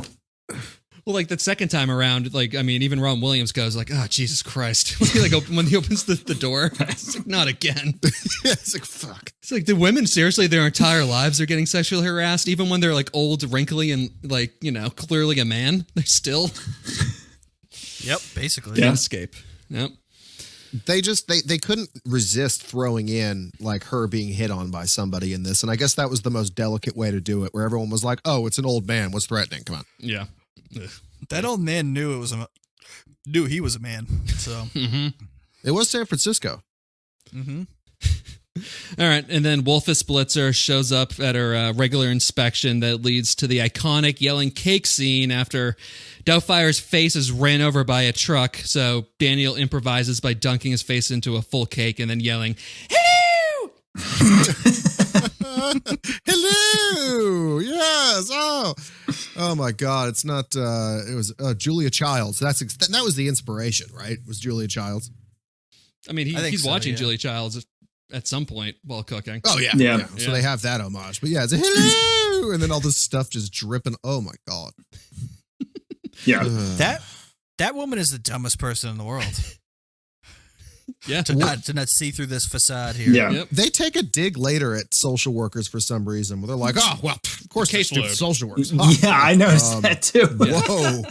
Well, like the second time around, like, I mean, even Ron Williams goes like, oh, Jesus Christ. When he opens the door, it's like, not again. Yeah, it's like, fuck. It's like the women, seriously, their entire lives are getting sexually harassed. Even when they're like old, wrinkly, and like, clearly a man, they're still. Yep, basically. Can't escape. Yep. they couldn't resist throwing in like her being hit on by somebody in this, and I guess that was the most delicate way to do it, where everyone was like, "Oh, it's an old man. What's threatening? Come on." Yeah. That old man knew he was a man. So It was San Francisco. mm-hmm. All right, and then Wolfus Blitzer shows up at her regular inspection that leads to the iconic yelling cake scene after Doubtfire's face is ran over by a truck. So Daniel improvises by dunking his face into a full cake and then yelling, "Hello!" Hello. Yes. Oh my God. It's not. It was Julia Childs. That was the inspiration, right? It was Julia Childs. I mean, he's so, watching yeah. Julia Childs at some point while cooking. Oh yeah. Yeah. So they have that homage, but yeah, it's a hello, and then all this stuff just dripping. Oh my God. Yeah. That woman is the dumbest person in the world. Yeah. to not see through this facade here. Yeah. Yep. They take a dig later at social workers for some reason, where they're like, "Oh well, of course, they're stupid Caseload. social workers." Yeah, I noticed that too. Whoa.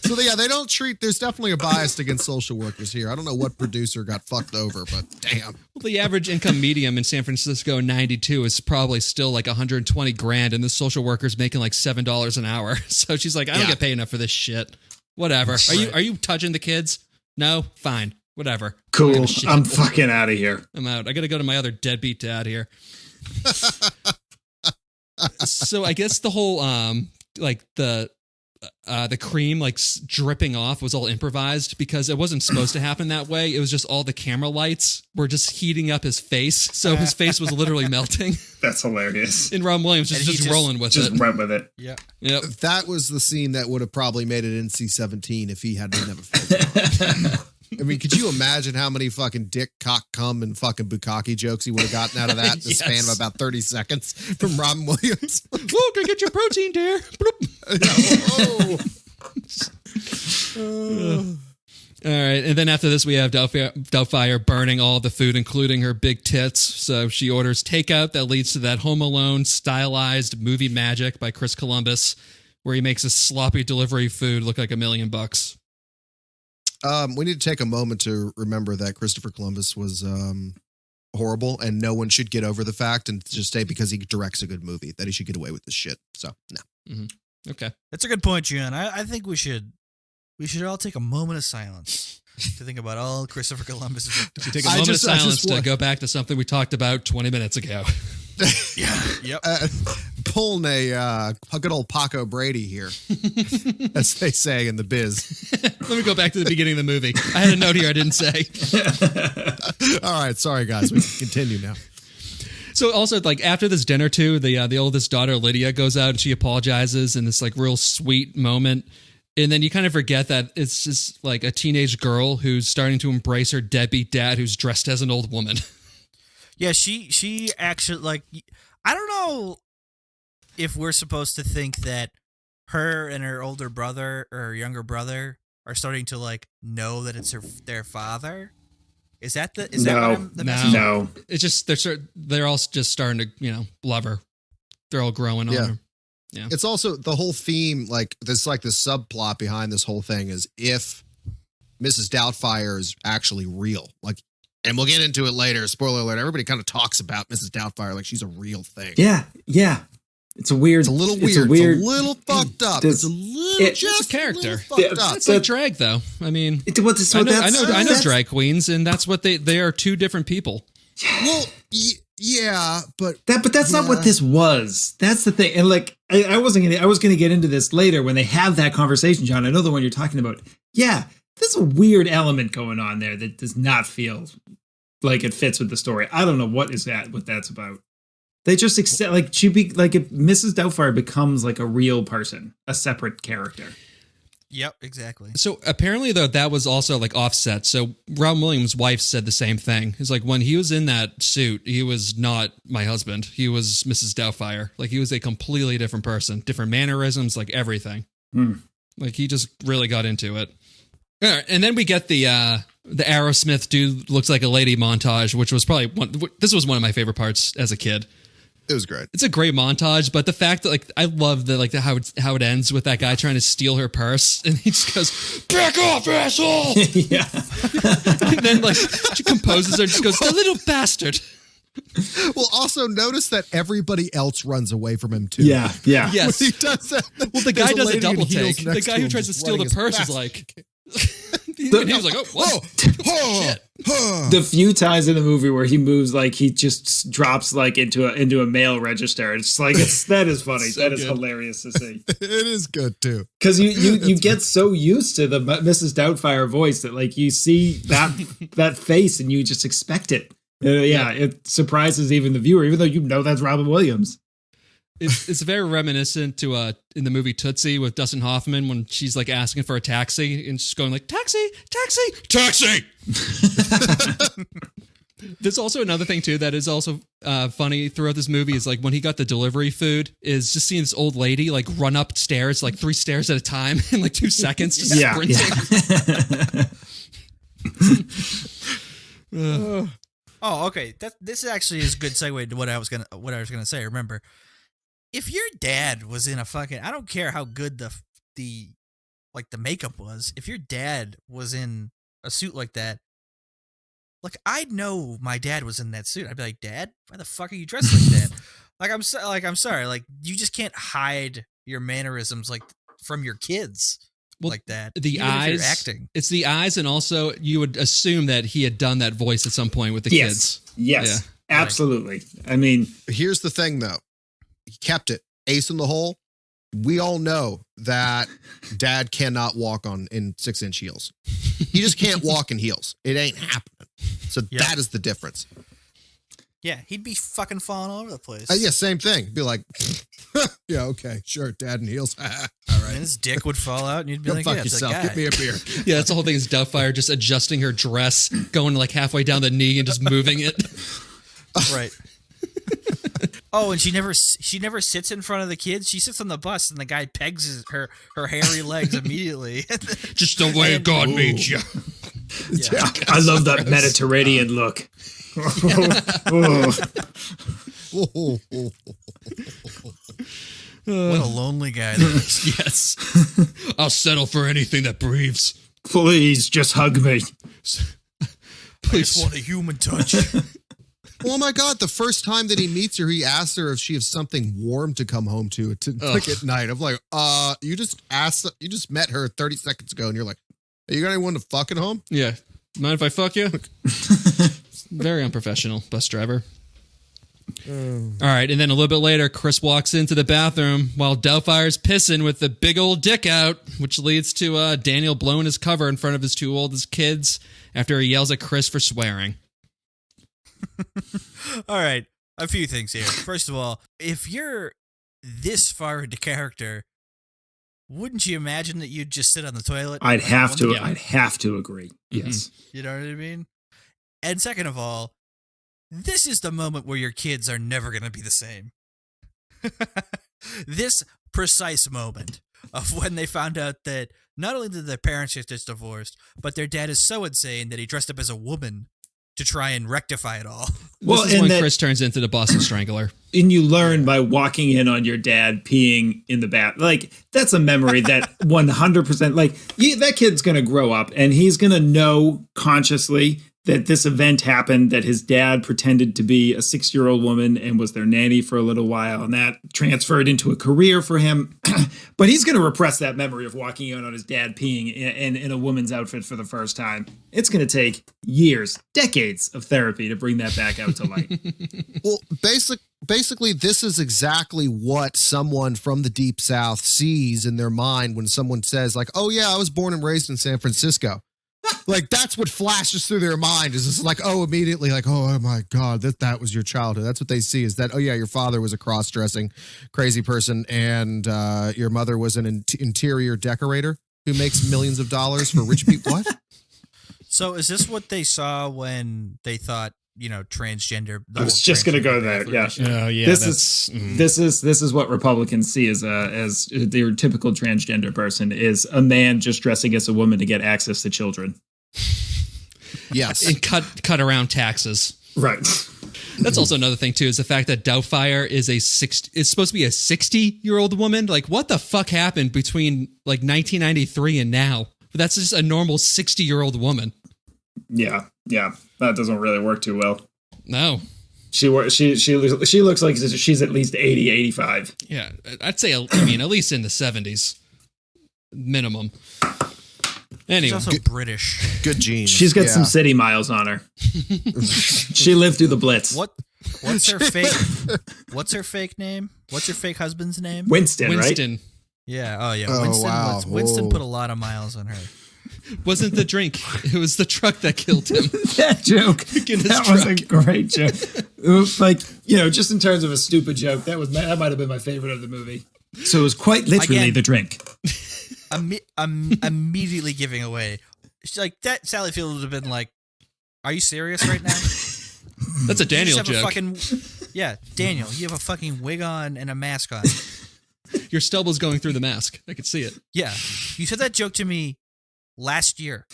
So they don't treat, there's definitely a bias against social workers here. I don't know what producer got fucked over, but damn. Well, the average income medium in San Francisco in 92 is probably still like 120 grand, and this social worker's making like $7 an hour. So she's like, I don't get paid enough for this shit. Whatever. Are you touching the kids? No? Fine. Whatever. Cool. I'm fucking out of here. I'm out. I gotta go to my other deadbeat dad here. So I guess the whole like the cream like dripping off was all improvised because it wasn't supposed to happen that way. It was just all the camera lights were just heating up his face, so his face was literally melting. That's hilarious. And Ron Williams just rolling with Just it. went with it. Yeah. Yep. That was the scene that would have probably made it NC-17 if he hadn't never filmed. I mean, could you imagine how many fucking dick, cock, cum, and fucking bukkake jokes he would have gotten out of that in the span of about 30 seconds from Robin Williams? Look, I get your protein, dear. All right, and then after this, we have Doubtfire burning all the food, including her big tits. So she orders takeout that leads to that Home Alone stylized movie magic by Chris Columbus, where he makes a sloppy delivery food look like $1 million. We need to take a moment to remember that Christopher Columbus was horrible, and no one should get over the fact and just say because he directs a good movie that he should get away with this shit. So, no. Mm-hmm. Okay. That's a good point, John. I think we should all take a moment of silence to think about all Christopher Columbus. We take a moment of silence to go back to something we talked about 20 minutes ago. Yeah. Yep. Pulling a good old Paco Brady here, as they say in the biz. Let me go back to the beginning of the movie. I had a note here I didn't say. All right, sorry guys, we can continue now. So also, like after this dinner too, the oldest daughter Lydia goes out and she apologizes in this like real sweet moment, and then you kind of forget that it's just like a teenage girl who's starting to embrace her deadbeat dad who's dressed as an old woman. Yeah, she actually, like, I don't know if we're supposed to think that her and her older brother or her younger brother are starting to like know that it's their father. Is that the message? No. It's just they're all just starting to love her. They're all growing on her. Yeah. It's also the whole theme, like this subplot behind this whole thing is if Mrs. Doubtfire is actually real, like. And we'll get into it later. Spoiler alert. Everybody kind of talks about Mrs. Doubtfire like she's a real thing. Yeah. It's a weird. It's a little weird. It's a little fucked up. It's a little just a character. Fucked up. It's like drag, though. I mean, I know drag queens, and that's what they are. Two different people. Well, yeah, but that's not what this was. That's the thing. And like, I was gonna get into this later when they have that conversation, John. I know the one you're talking about. Yeah. There's a weird element going on there that does not feel like it fits with the story. I don't know what that's about. They just accept if Mrs. Doubtfire becomes like a real person, a separate character. Yep, exactly. So apparently though, that was also like offset. So Robin Williams' wife said the same thing. It's like when he was in that suit, he was not my husband. He was Mrs. Doubtfire. Like he was a completely different person, different mannerisms, like everything. Like he just really got into it. All right, and then we get the Aerosmith dude looks like a lady montage, which was probably this was one of my favorite parts as a kid. It was great. It's a great montage, but the fact that like I love the like how it ends with that guy trying to steal her purse, and he just goes, "Back off, asshole!" Yeah. And then like she composes her and just goes, "The little bastard." Well, also notice that everybody else runs away from him too. Yeah. Yeah. Yes. When he does that, Well, the guy there's does a lady in double heels take. next The guy to who him tries to just steal the running as purse is fast like, and he was like, "Oh, whoa!" The few times in the movie where he moves, like he just drops like into a mail register. It's like that is funny. So that is good. hilarious to see. It is good too. Because you get so used to the Mrs. Doubtfire voice that like you see that face and you just expect it. It surprises even the viewer, even though you know that's Robin Williams. It's very reminiscent to in the movie Tootsie with Dustin Hoffman when she's like asking for a taxi and she's going like taxi. There's also another thing too that is also funny throughout this movie is like when he got the delivery food is just seeing this old lady like run upstairs like 3 stairs at a time in like 2 seconds just sprinting. Oh, okay. This actually is a good segue to what I was gonna say. Remember, if your dad was in a fucking, I don't care how good the makeup was. If your dad was in a suit like that, like I'd know my dad was in that suit. I'd be like, Dad, why the fuck are you dressed like that? I'm sorry. Like you just can't hide your mannerisms like from your kids. Like that. The even if eyes, you're acting. It's the eyes, and also you would assume that he had done that voice at some point with the Yes. kids. Yes, absolutely. I mean, Here's the thing, though. He kept it. Ace in the hole. We all know that Dad cannot walk in 6-inch heels. He just can't walk in heels. It ain't happening. So that is the difference. Yeah, he'd be fucking falling all over the place. Yeah, same thing. Be like, yeah, okay, sure, Dad in heels. All right. And his dick would fall out, and you'd be Go like, fuck "Yeah, it's a yourself. guy." Get me a beer. Yeah, that's the whole thing is Doubtfire just adjusting her dress, going like halfway down the knee and just moving it. Right. Oh, and she never sits in front of the kids. She sits on the bus, and the guy pegs her hairy legs immediately. Just the way God made you. Yeah. I love that Mediterranean look. What a lonely guy that is. Yes. I'll settle for anything that breathes. Please, just hug me. I just want a human touch. Oh my God! The first time that he meets her, he asks her if she has something warm to come home to like at night. I'm like, you just met her 30 seconds ago, and you're like, "Hey, you got anyone to fuck at home?" Yeah. Mind if I fuck you? Very unprofessional, bus driver. All right, and then a little bit later, Chris walks into the bathroom while Doubtfire's pissing with the big old dick out, which leads to Daniel blowing his cover in front of his 2 oldest kids after he yells at Chris for swearing. All right, a few things here. First of all, if you're this far into character, wouldn't you imagine that you'd just sit on the toilet? I'd have to. Yeah. I'd have to agree. Yes. You know what I mean? And second of all, this is the moment where your kids are never going to be the same. This precise moment of when they found out that not only did their parents get divorced, but their dad is so insane that he dressed up as a woman to try and rectify it all. Well, this is when Chris turns into the Boston Strangler. And you learn by walking in on your dad peeing in the bath. Like, that's a memory that 100%, like, that kid's going to grow up and he's going to know consciously that this event happened, that his dad pretended to be a 6-year-old woman and was their nanny for a little while, and that transferred into a career for him. But he's going to repress that memory of walking in on his dad peeing in a woman's outfit for the first time. It's going to take years, decades of therapy to bring that back out to light. Well, basically, this is exactly what someone from the Deep South sees in their mind when someone says, like, "Oh, yeah, I was born and raised in San Francisco." Like, that's what flashes through their mind is just like, oh, immediately like, oh my God, that was your childhood. That's what they see is that, oh yeah, your father was a cross-dressing crazy person and your mother was an interior decorator who makes millions of dollars for rich people. What? So is this what they saw when they thought, transgender? I was just going to go there. Yeah. Oh yeah. This is what Republicans see as their typical transgender person is a man just dressing as a woman to get access to children. Yes. And cut around taxes. Right. That's also another thing too, is the fact that Doubtfire is it's supposed to be a 60-year-old woman. Like, what the fuck happened between like 1993 and now? But that's just a normal 60-year-old woman. Yeah, that doesn't really work too well. No. She looks like she's at least 80, 85. Yeah, I'd say, I mean, at least in the 70s. Minimum. Anyway. She's also British. Good genes. She's got some city miles on her. She lived through the Blitz. What's her fake? What's her fake name? What's her fake husband's name? Winston, right? Yeah. Oh, yeah. Oh, Winston. wow. Winston Whoa. put a lot of miles on her. Wasn't the drink. It was the truck that killed him. That joke. That was a great joke. It was like, just in terms of a stupid joke, that might have been my favorite of the movie. So it was quite literally the drink. I'm immediately giving away. She's like, that Sally Field would have been like, "Are you serious right now?" That's a Daniel You just have joke. yeah, Daniel, you have a fucking wig on and a mask on. Your stubble's going through the mask. I could see it. Yeah, you said that joke to me last year.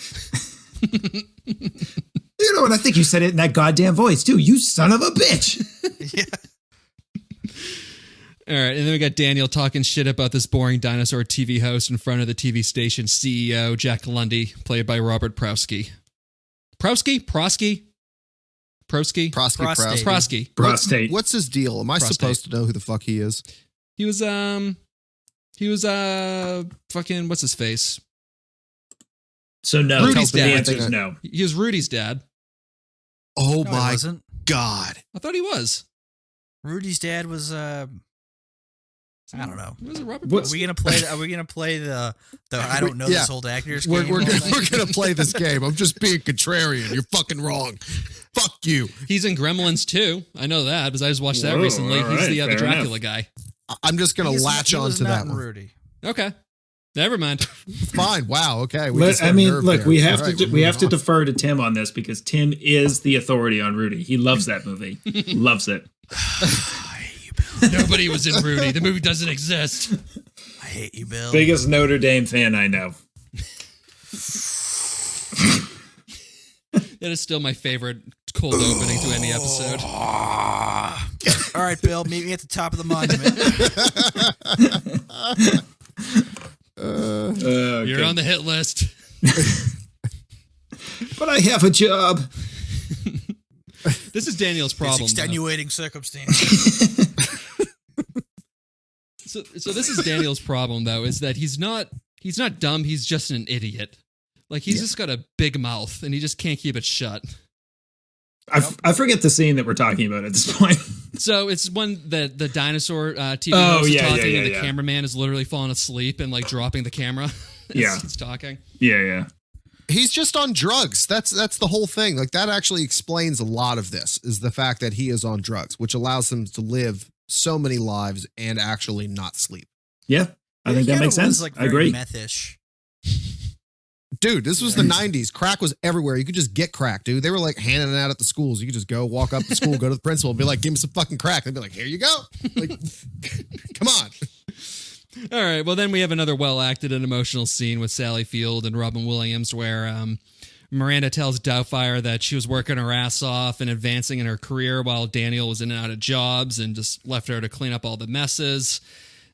And I think you said it in that goddamn voice too. You son of a bitch. Yeah. All right, and then we got Daniel talking shit about this boring dinosaur TV host in front of the TV station CEO, Jack Lundy, played by Robert Prosky. Prosky? Prostate. What's his deal? Am I supposed to know who the fuck he is? He was fucking, what's his face? So no, Rudy's the dad. answer is no. He was Rudy's dad. Oh No, it my wasn't. God. I thought he was. Rudy's dad was I don't know. Was it Robert What's- Are we gonna play the I don't know Yeah. this old actors We're game? all night? gonna play this game. I'm just being contrarian. You're fucking wrong. Fuck you. He's in Gremlins too. I know that because I just watched that Whoa, recently. all He's right, the other fair Dracula enough. guy. I'm just gonna latch He on was to not that in one. Rudy. Okay. Never mind. Fine. Wow. Okay. Look, we have All right, to we're we have to moving on. defer to Tim on this because Tim is the authority on Rudy. He loves that movie. Loves it. Nobody was in Rudy. The movie doesn't exist. I hate you, Bill. Biggest Notre Dame fan I know. That is still my favorite cold opening to any episode. All right, Bill. Meet me at the top of the monument. You're on the hit list. But I have a job. This is Daniel's It's problem. extenuating circumstance. So this is Daniel's problem, though, is that he's not dumb. He's just an idiot. Like, he's just got a big mouth, and he just can't keep it shut. I forget the scene that we're talking about at this point. So it's when the dinosaur TV Oh, host is yeah, talking, yeah, and the yeah. cameraman is literally falling asleep and like dropping the camera. as Yeah. he's talking. Yeah. He's just on drugs. That's the whole thing. Like, that actually explains a lot of this, is the fact that he is on drugs, which allows him to live so many lives and actually not sleep. Yeah. I think that makes sense. Like I agree. Methish. Dude, this was the 90s. Crack was everywhere. You could just get crack, dude. They were like handing it out at the schools. You could just go walk up to school, go to the principal, and be like, give me some fucking crack. They'd be like, here you go. Like, come on. All right. Well, then we have another well-acted and emotional scene with Sally Field and Robin Williams where Miranda tells Doubtfire that she was working her ass off and advancing in her career while Daniel was in and out of jobs and just left her to clean up all the messes.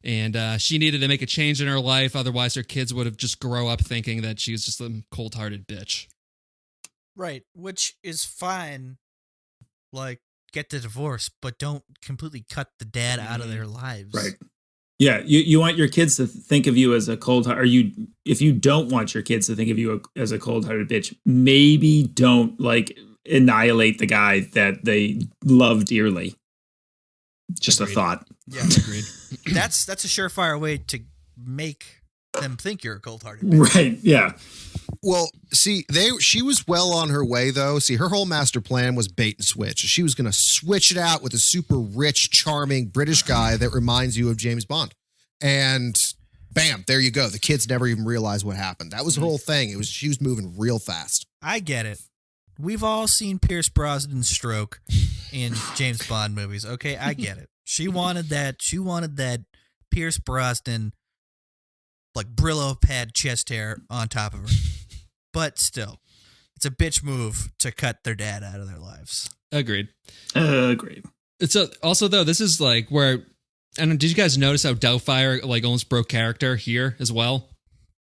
And she needed to make a change in her life. Otherwise, her kids would have just grow up thinking that she was just a cold-hearted bitch. Right, which is fine. Like, get the divorce, but don't completely cut the dad out of their lives. Right. Yeah, you want your kids to think of you as a cold, or if you don't want your kids to think of you as a cold-hearted bitch, maybe don't like annihilate the guy that they love dearly. Just Agreed. a thought. Yeah, Agreed. that's a surefire way to make them think you're a cold-hearted bitch. Right. Yeah. Well, see, she was well on her way, though. See, her whole master plan was bait and switch. She was going to switch it out with a super rich, charming British guy that reminds you of James Bond. And bam, there you go. The kids never even realized what happened. That was her whole thing. She was moving real fast. I get it. We've all seen Pierce Brosnan's stroke in James Bond movies. Okay, I get it. She wanted that Pierce Brosnan like Brillo pad chest hair on top of her. But still, it's a bitch move to cut their dad out of their lives. Agreed. Agreed. It's also though, this is like where, I don't know, did you guys notice how Doubtfire like almost broke character here as well?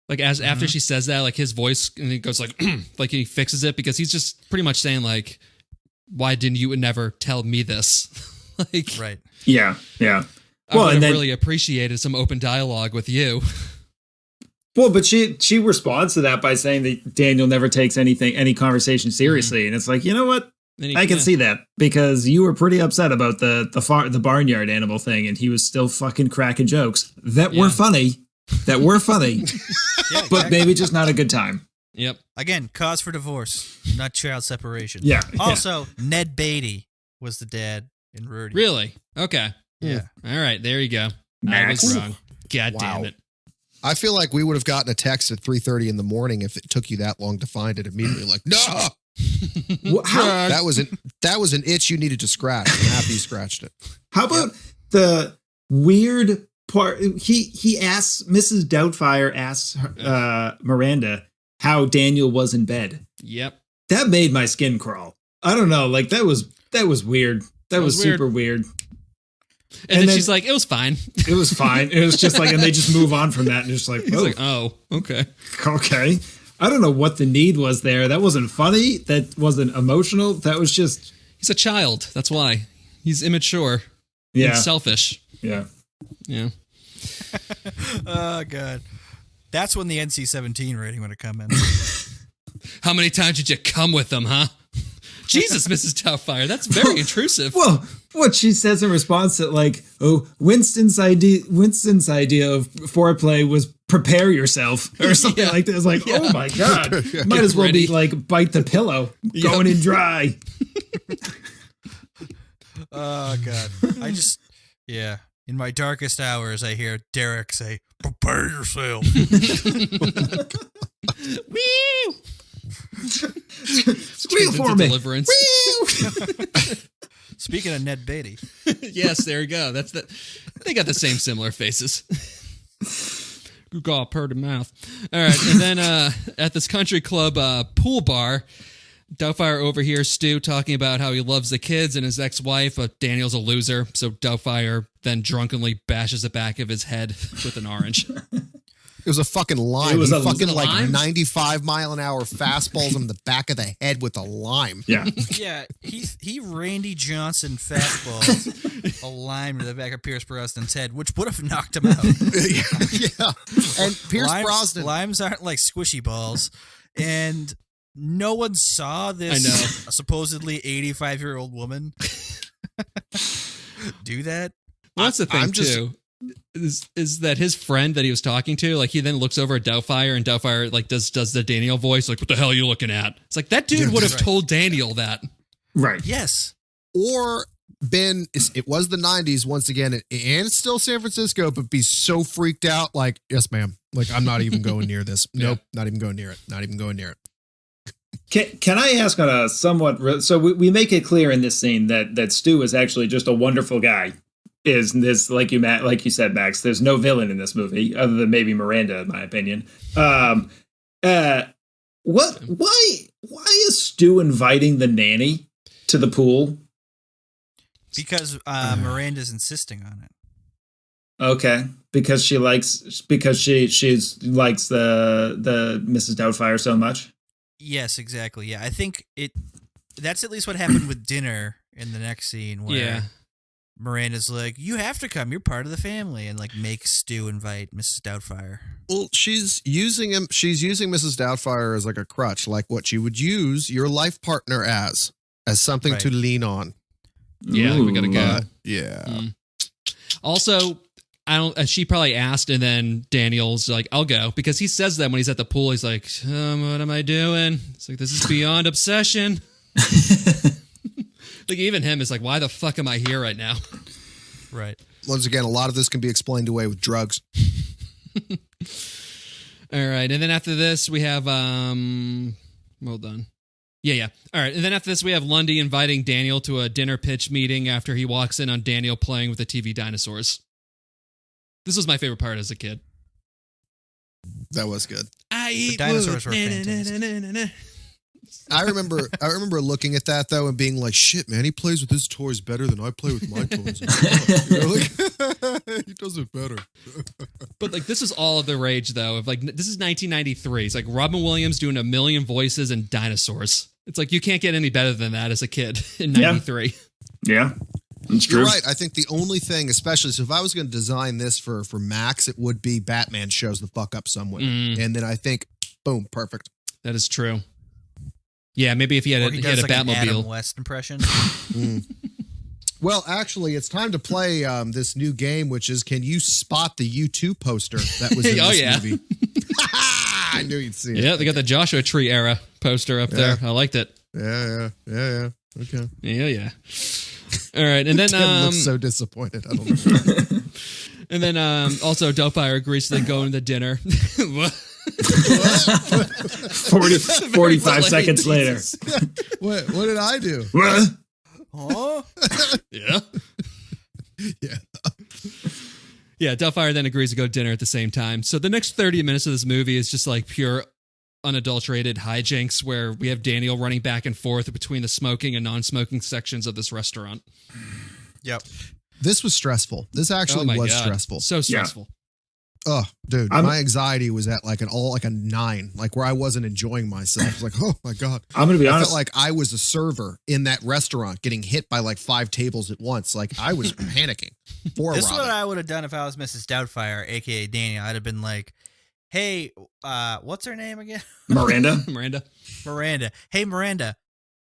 Like after she says that, like his voice, and he goes like, like he fixes it because he's just pretty much saying like, why didn't you never tell me this? Like, Right. Yeah. I Well, would and have then, really appreciated some open dialogue with you. well, but she responds to that by saying that Daniel never takes any conversation seriously, and it's like, you know what? I can see that because you were pretty upset about the barnyard animal thing, and he was still fucking cracking jokes that were funny, Yeah, but maybe just not a good time. Yep. Again, cause for divorce, not child separation. Yeah. Also, Ned Beatty was the dad in Rudy. Really? Okay. Yeah. All right. There you go. I Max. was wrong. God damn Wow. it. I feel like we would have gotten a text at 3:30 in the morning if it took you that long to find it immediately. Like, no, How, that was an itch you needed to scratch. I'm happy you scratched it. how about the weird part? He asks, Mrs. Doubtfire asks Miranda how Daniel was in bed. Yep. That made my skin crawl. I don't know, like that was weird. That was super weird. And then she's like, it was fine. It was fine. It was just like, and they just move on from that, and just like, He's oh, like, oh, okay. okay. I don't know what the need was there. That wasn't funny. That wasn't emotional. That was just, He's a child. That's why. He's immature. yeah, And selfish. yeah. Yeah. Oh, God. That's when the NC-17 rating would have come in. How many times did you come with them, huh? Jesus, Mrs. Doubtfire. That's very intrusive. Well, what she says in response to like, oh, Winston's idea of foreplay was prepare yourself or something like that. It's like, oh my God, might as well ready. be like bite the pillow, going in dry. Oh, God. Yeah. In my darkest hours, I hear Derek say, prepare yourself. Woo! Squeal for me. Deliverance. Speaking of Ned Beatty. Yes, there you go. They got the same similar faces. Good God, purr to mouth. All right, and then at this country club pool bar, Doubtfire overhears Stu talking about how he loves the kids and his ex-wife, but Daniel's a loser, so Doubtfire then drunkenly bashes the back of his head with an orange. It was a fucking lime. It was He a fucking like lime? 95 mile an hour fastballs him in the back of the head with a lime. Yeah. Yeah, he Randy Johnson fastballs a lime to the back of Pierce Brosnan's head, which would have knocked him out. Yeah. And Pierce Brosnan. Limes aren't like squishy balls, and no one saw this I know. supposedly 85-year-old woman do that. Well, that's the thing, I'm just- too. Is that his friend that he was talking to? Like, he then looks over at Doubtfire, and Doubtfire like does the Daniel voice, like, "What the hell are you looking at?" It's like that dude would have right. told Daniel that. Right. Yes. Or been, it was the 90s once again, and it's still San Francisco, but be so freaked out, like, yes, ma'am. Like, I'm not even going near this. Nope, not even going near it. Not even going near it. Can I ask on a somewhat, so we make it clear in this scene that Stu is actually just a wonderful guy. Is this like you said, Max? There's no villain in this movie other than maybe Miranda, in my opinion. Why is Stu inviting the nanny to the pool? Because Miranda's insisting on it. Okay, because she likes the Mrs. Doubtfire so much. Yes, exactly. Yeah, I think that's at least what happened with dinner in the next scene where Miranda's like, you have to come, you're part of the family, and like makes Stu invite Mrs. Doubtfire. Well, she's using Mrs. Doubtfire as like a crutch, like what you would use your life partner as something to lean on. Yeah, we gotta go. Yeah. Also, I don't. She probably asked, and then Daniel's like, "I'll go," because he says that when he's at the pool. He's like, "What am I doing?" It's like, this is beyond obsession. Like, even him is like, "Why the fuck am I here right now?" Right. Once again, a lot of this can be explained away with drugs. All right, and then after this, we have well done. Yeah. All right, and then after this, we have Lundy inviting Daniel to a dinner pitch meeting after he walks in on Daniel playing with the TV dinosaurs. This was my favorite part as a kid. That was good. I eat dinosaurs wood. were fantastic. I remember looking at that though and being like, "Shit, man, he plays with his toys better than I play with my toys." He does it better. But like, this is all of the rage though. Of like, this is 1993. It's like Robin Williams doing a million voices and dinosaurs. It's like you can't get any better than that as a kid in '93. Yeah. That's true. You're right. I think the only thing, especially, so if I was going to design this for Max, it would be Batman shows the fuck up somewhere. And then I think, boom, perfect. That is true. Yeah, maybe if he had a like Batmobile. an Adam West impression. Well, actually, it's time to play this new game, which is, can you spot the U2 poster that was in this movie? I knew you'd see it. Yeah, they got the Joshua Tree era poster up there. I liked it. Yeah. Okay. Yeah. All right, and then Tim looks so disappointed. I don't know. And then also Doubtfire agrees to go into dinner. What? 45 seconds later. What did I do? What? Oh, Yeah. Yeah. Yeah, Doubtfire then agrees to go to dinner at the same time. So the next 30 minutes of this movie is just like pure unadulterated hijinks where we have Daniel running back and forth between the smoking and non-smoking sections of this restaurant. yep. This was stressful. This actually was stressful. So stressful. Oh, dude, my anxiety was at like a 9, like where I wasn't enjoying myself. I was like, oh my God. I'm going to be honest. I felt like I was a server in that restaurant getting hit by like 5 tables at once. Like I was panicking for This is Robin. what I would have done if I was Mrs. Doubtfire, aka Daniel. I'd have been like, "Hey, what's her name again?" Miranda. Miranda. Hey, Miranda.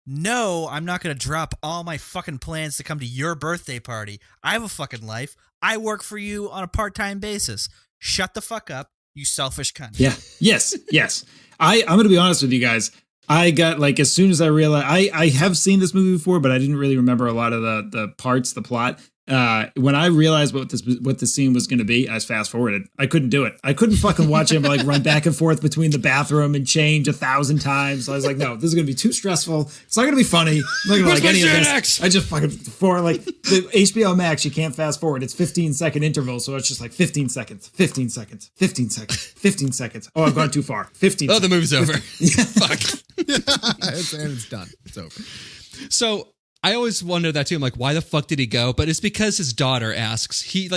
No, I'm not going to drop all my fucking plans to come to your birthday party. I have a fucking life. I work for you on a part-time basis. Shut the fuck up, you selfish cunt. Yeah. Yes. I'm going to be honest with you guys. I got like, as soon as I realized, I have seen this movie before, but I didn't really remember a lot of the parts, the plot. When I realized what the scene was going to be, I was fast forwarded. I couldn't do it. I couldn't fucking watch him like run back and forth between the bathroom and change 1,000 times. So I was like, no, this is going to be too stressful. It's not going to be funny. I'm not going to like any of this. I just fucking for like the HBO Max, you can't fast forward. It's 15-second intervals, so it's just like 15 seconds, 15 seconds, 15 seconds, 15 seconds. Oh, I've gone too far. 15. Oh, the movie's over. Fuck. It's done. It's over. So I always wonder that too. I'm like, why the fuck did he go? But it's because his daughter asks. He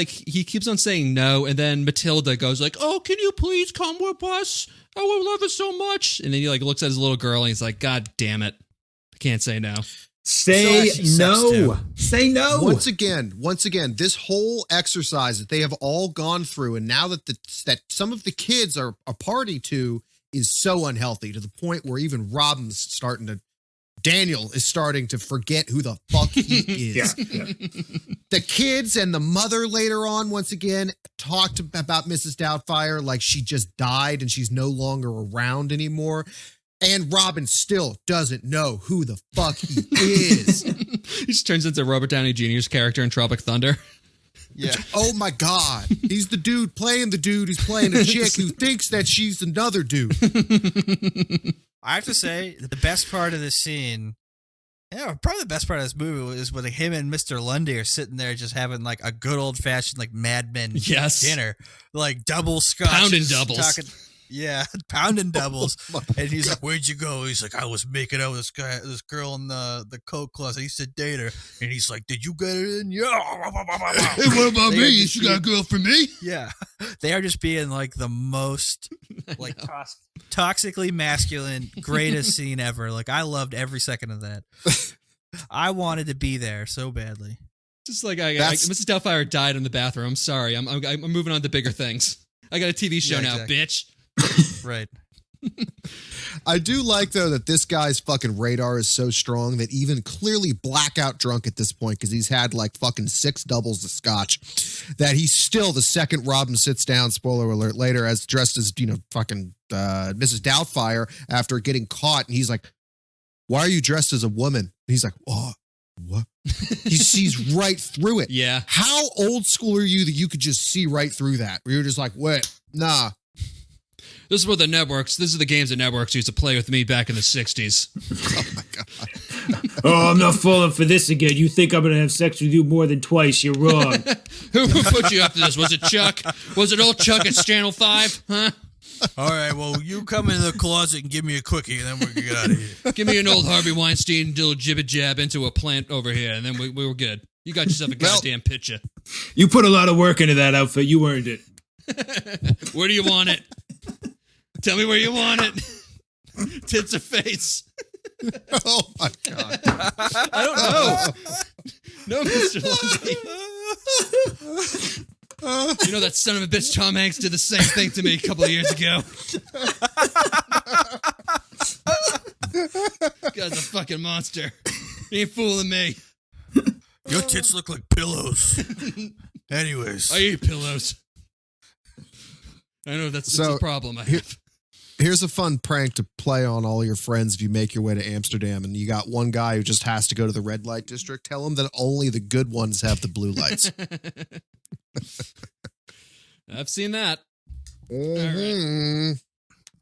keeps on saying no, and then Matilda goes like, "Oh, can you please come with us? I would love it so much." And then he like looks at his little girl and he's like, "God damn it, I can't say no." Say no. Say no. Once again, this whole exercise that they have all gone through, and now that that some of the kids are a party to, is so unhealthy to the point where even Daniel is starting to forget who the fuck he is. Yeah. The kids and the mother later on, once again, talked about Mrs. Doubtfire like she just died and she's no longer around anymore. And Robin still doesn't know who the fuck he is. He just turns into Robert Downey Jr.'s character in Tropic Thunder. Yeah. Oh my God. He's the dude playing the dude who's playing a chick who thinks that she's another dude. I have to say, the best part of this scene, probably the best part of this movie is when him and Mr. Lundy are sitting there just having like a good old fashioned like Mad Men dinner, like double scotch, pounding doubles. Pounding doubles. And he's like, "Where'd you go?" He's like, "I was making out with this girl in the coke closet. I used to date her." And he's like, "Did you get it in?" Yeah. Hey, what about me? You got a girl for me? Yeah. They are just being like the most like toxically masculine, greatest scene ever. Like I loved every second of that. I wanted to be there so badly. Just like Mrs. Doubtfire died in the bathroom. I'm sorry. I'm moving on to bigger things. I got a TV show now, bitch. Right. I do like, though, that this guy's fucking radar is so strong that even clearly blackout drunk at this point, because he's had like fucking 6 doubles of scotch, that he's still, the second Robin sits down, spoiler alert, later, as dressed as, fucking Mrs. Doubtfire after getting caught. And he's like, "Why are you dressed as a woman?" And he's like, "Oh, what?" He sees right through it. Yeah. How old school are you that you could just see right through that? Where you're just like, "Wait, nah." This are the games that networks used to play with me back in the 60s. Oh my God. Oh, I'm not falling for this again. You think I'm going to have sex with you more than twice. You're wrong. Who put you up to this? Was it Chuck? Was it old Chuck at Channel 5? Huh? All right, well, you come into the closet and give me a quickie, and then we can get out of here. Give me an old Harvey Weinstein little jibba jab into a plant over here, and then we were good. You got yourself a goddamn picture. You put a lot of work into that outfit. You earned it. Where do you want it? Tell me where you want it. Tits or face? Oh my God. I don't know. No, Mr. Lundy. You know that son of a bitch Tom Hanks did the same thing to me a couple of years ago. Guy's a fucking monster. He ain't fooling me. Your tits look like pillows. Anyways. I eat pillows. I know that's a problem I have. Here's a fun prank to play on all your friends if you make your way to Amsterdam and you got one guy who just has to go to the red light district. Tell him that only the good ones have the blue lights. I've seen that. Mm-hmm. Right.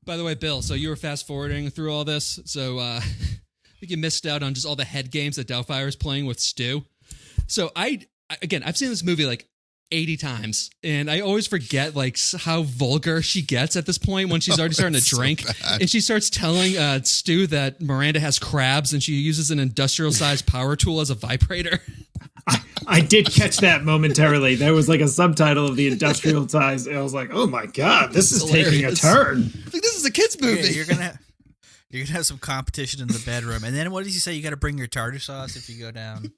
By the way, Bill, so you were fast forwarding through all this. So I think you missed out on just all the head games that Doubtfire is playing with Stu. So I've seen this movie like 80 times, and I always forget like how vulgar she gets at this point when she's already starting to drink, and she starts telling Stu that Miranda has crabs and she uses an industrial-sized power tool as a vibrator. I did catch that momentarily. There was like a subtitle of the industrial size, and I was like, "Oh my God, this is taking a turn." Like, this is a kid's movie. Okay, you're gonna have some competition in the bedroom, and then what did you say? You got to bring your tartar sauce if you go down.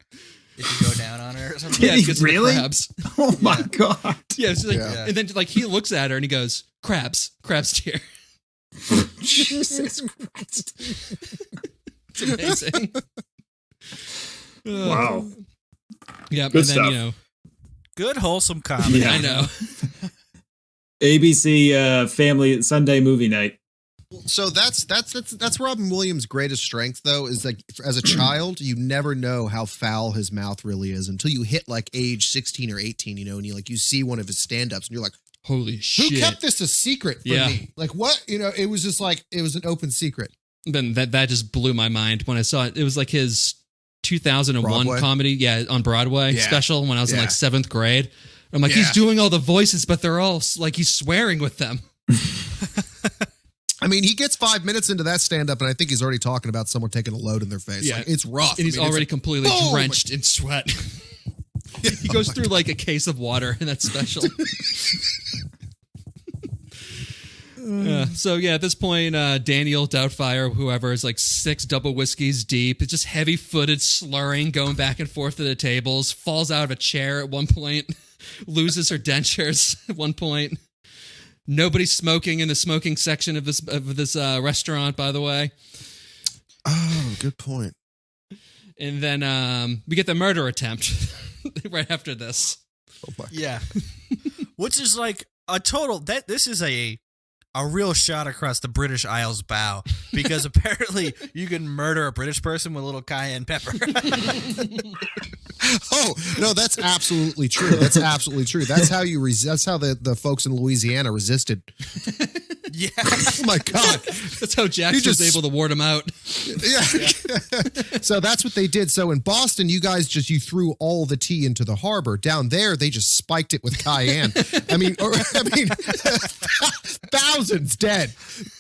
If you go down on her or something. Yeah, because really? Of the crabs. Oh my God. Yeah, it's like, and then like he looks at her and he goes, crabs here. Jesus Christ. It's amazing. Wow. Yeah, Good and then, stuff. you know. Good wholesome comedy. Yeah. I know. ABC family Sunday movie night. So that's Robin Williams' greatest strength, though, is like as a child, you never know how foul his mouth really is until you hit like age 16 or 18, you know, and you see one of his stand-ups and you're like, holy shit. who kept this a secret from me? Like what? You know, it was just like, it was an open secret. Then that just blew my mind when I saw it. It was like his 2001 Broadway? comedy, on Broadway special when I was in like 7th grade. I'm like, he's doing all the voices, but they're all like, he's swearing with them. I mean, he gets 5 minutes into that stand-up, and I think he's already talking about someone taking a load in their face. Yeah. Like, it's rough. And he's already completely boom! drenched in sweat. He goes through like a case of water in that special. So at this point, Daniel Doubtfire, whoever, is like 6 double whiskeys deep. It's just heavy-footed slurring, going back and forth to the tables. Falls out of a chair at one point. Loses her dentures at one point. Nobody's smoking in the smoking section of this restaurant, by the way. Oh, good point. And then we get the murder attempt right after this. Oh my God. Yeah. Which is like a total this is a real shot across the British Isles bow, because apparently you can murder a British person with a little cayenne pepper. Oh, no, that's absolutely true. That's absolutely true. That's how that's how the folks in Louisiana resisted. Yeah. Oh my God. That's how Jackson was able to ward him out. Yeah. So that's what they did. So in Boston, you guys you threw all the tea into the harbor. Down there, they just spiked it with cayenne. I mean, thousands dead.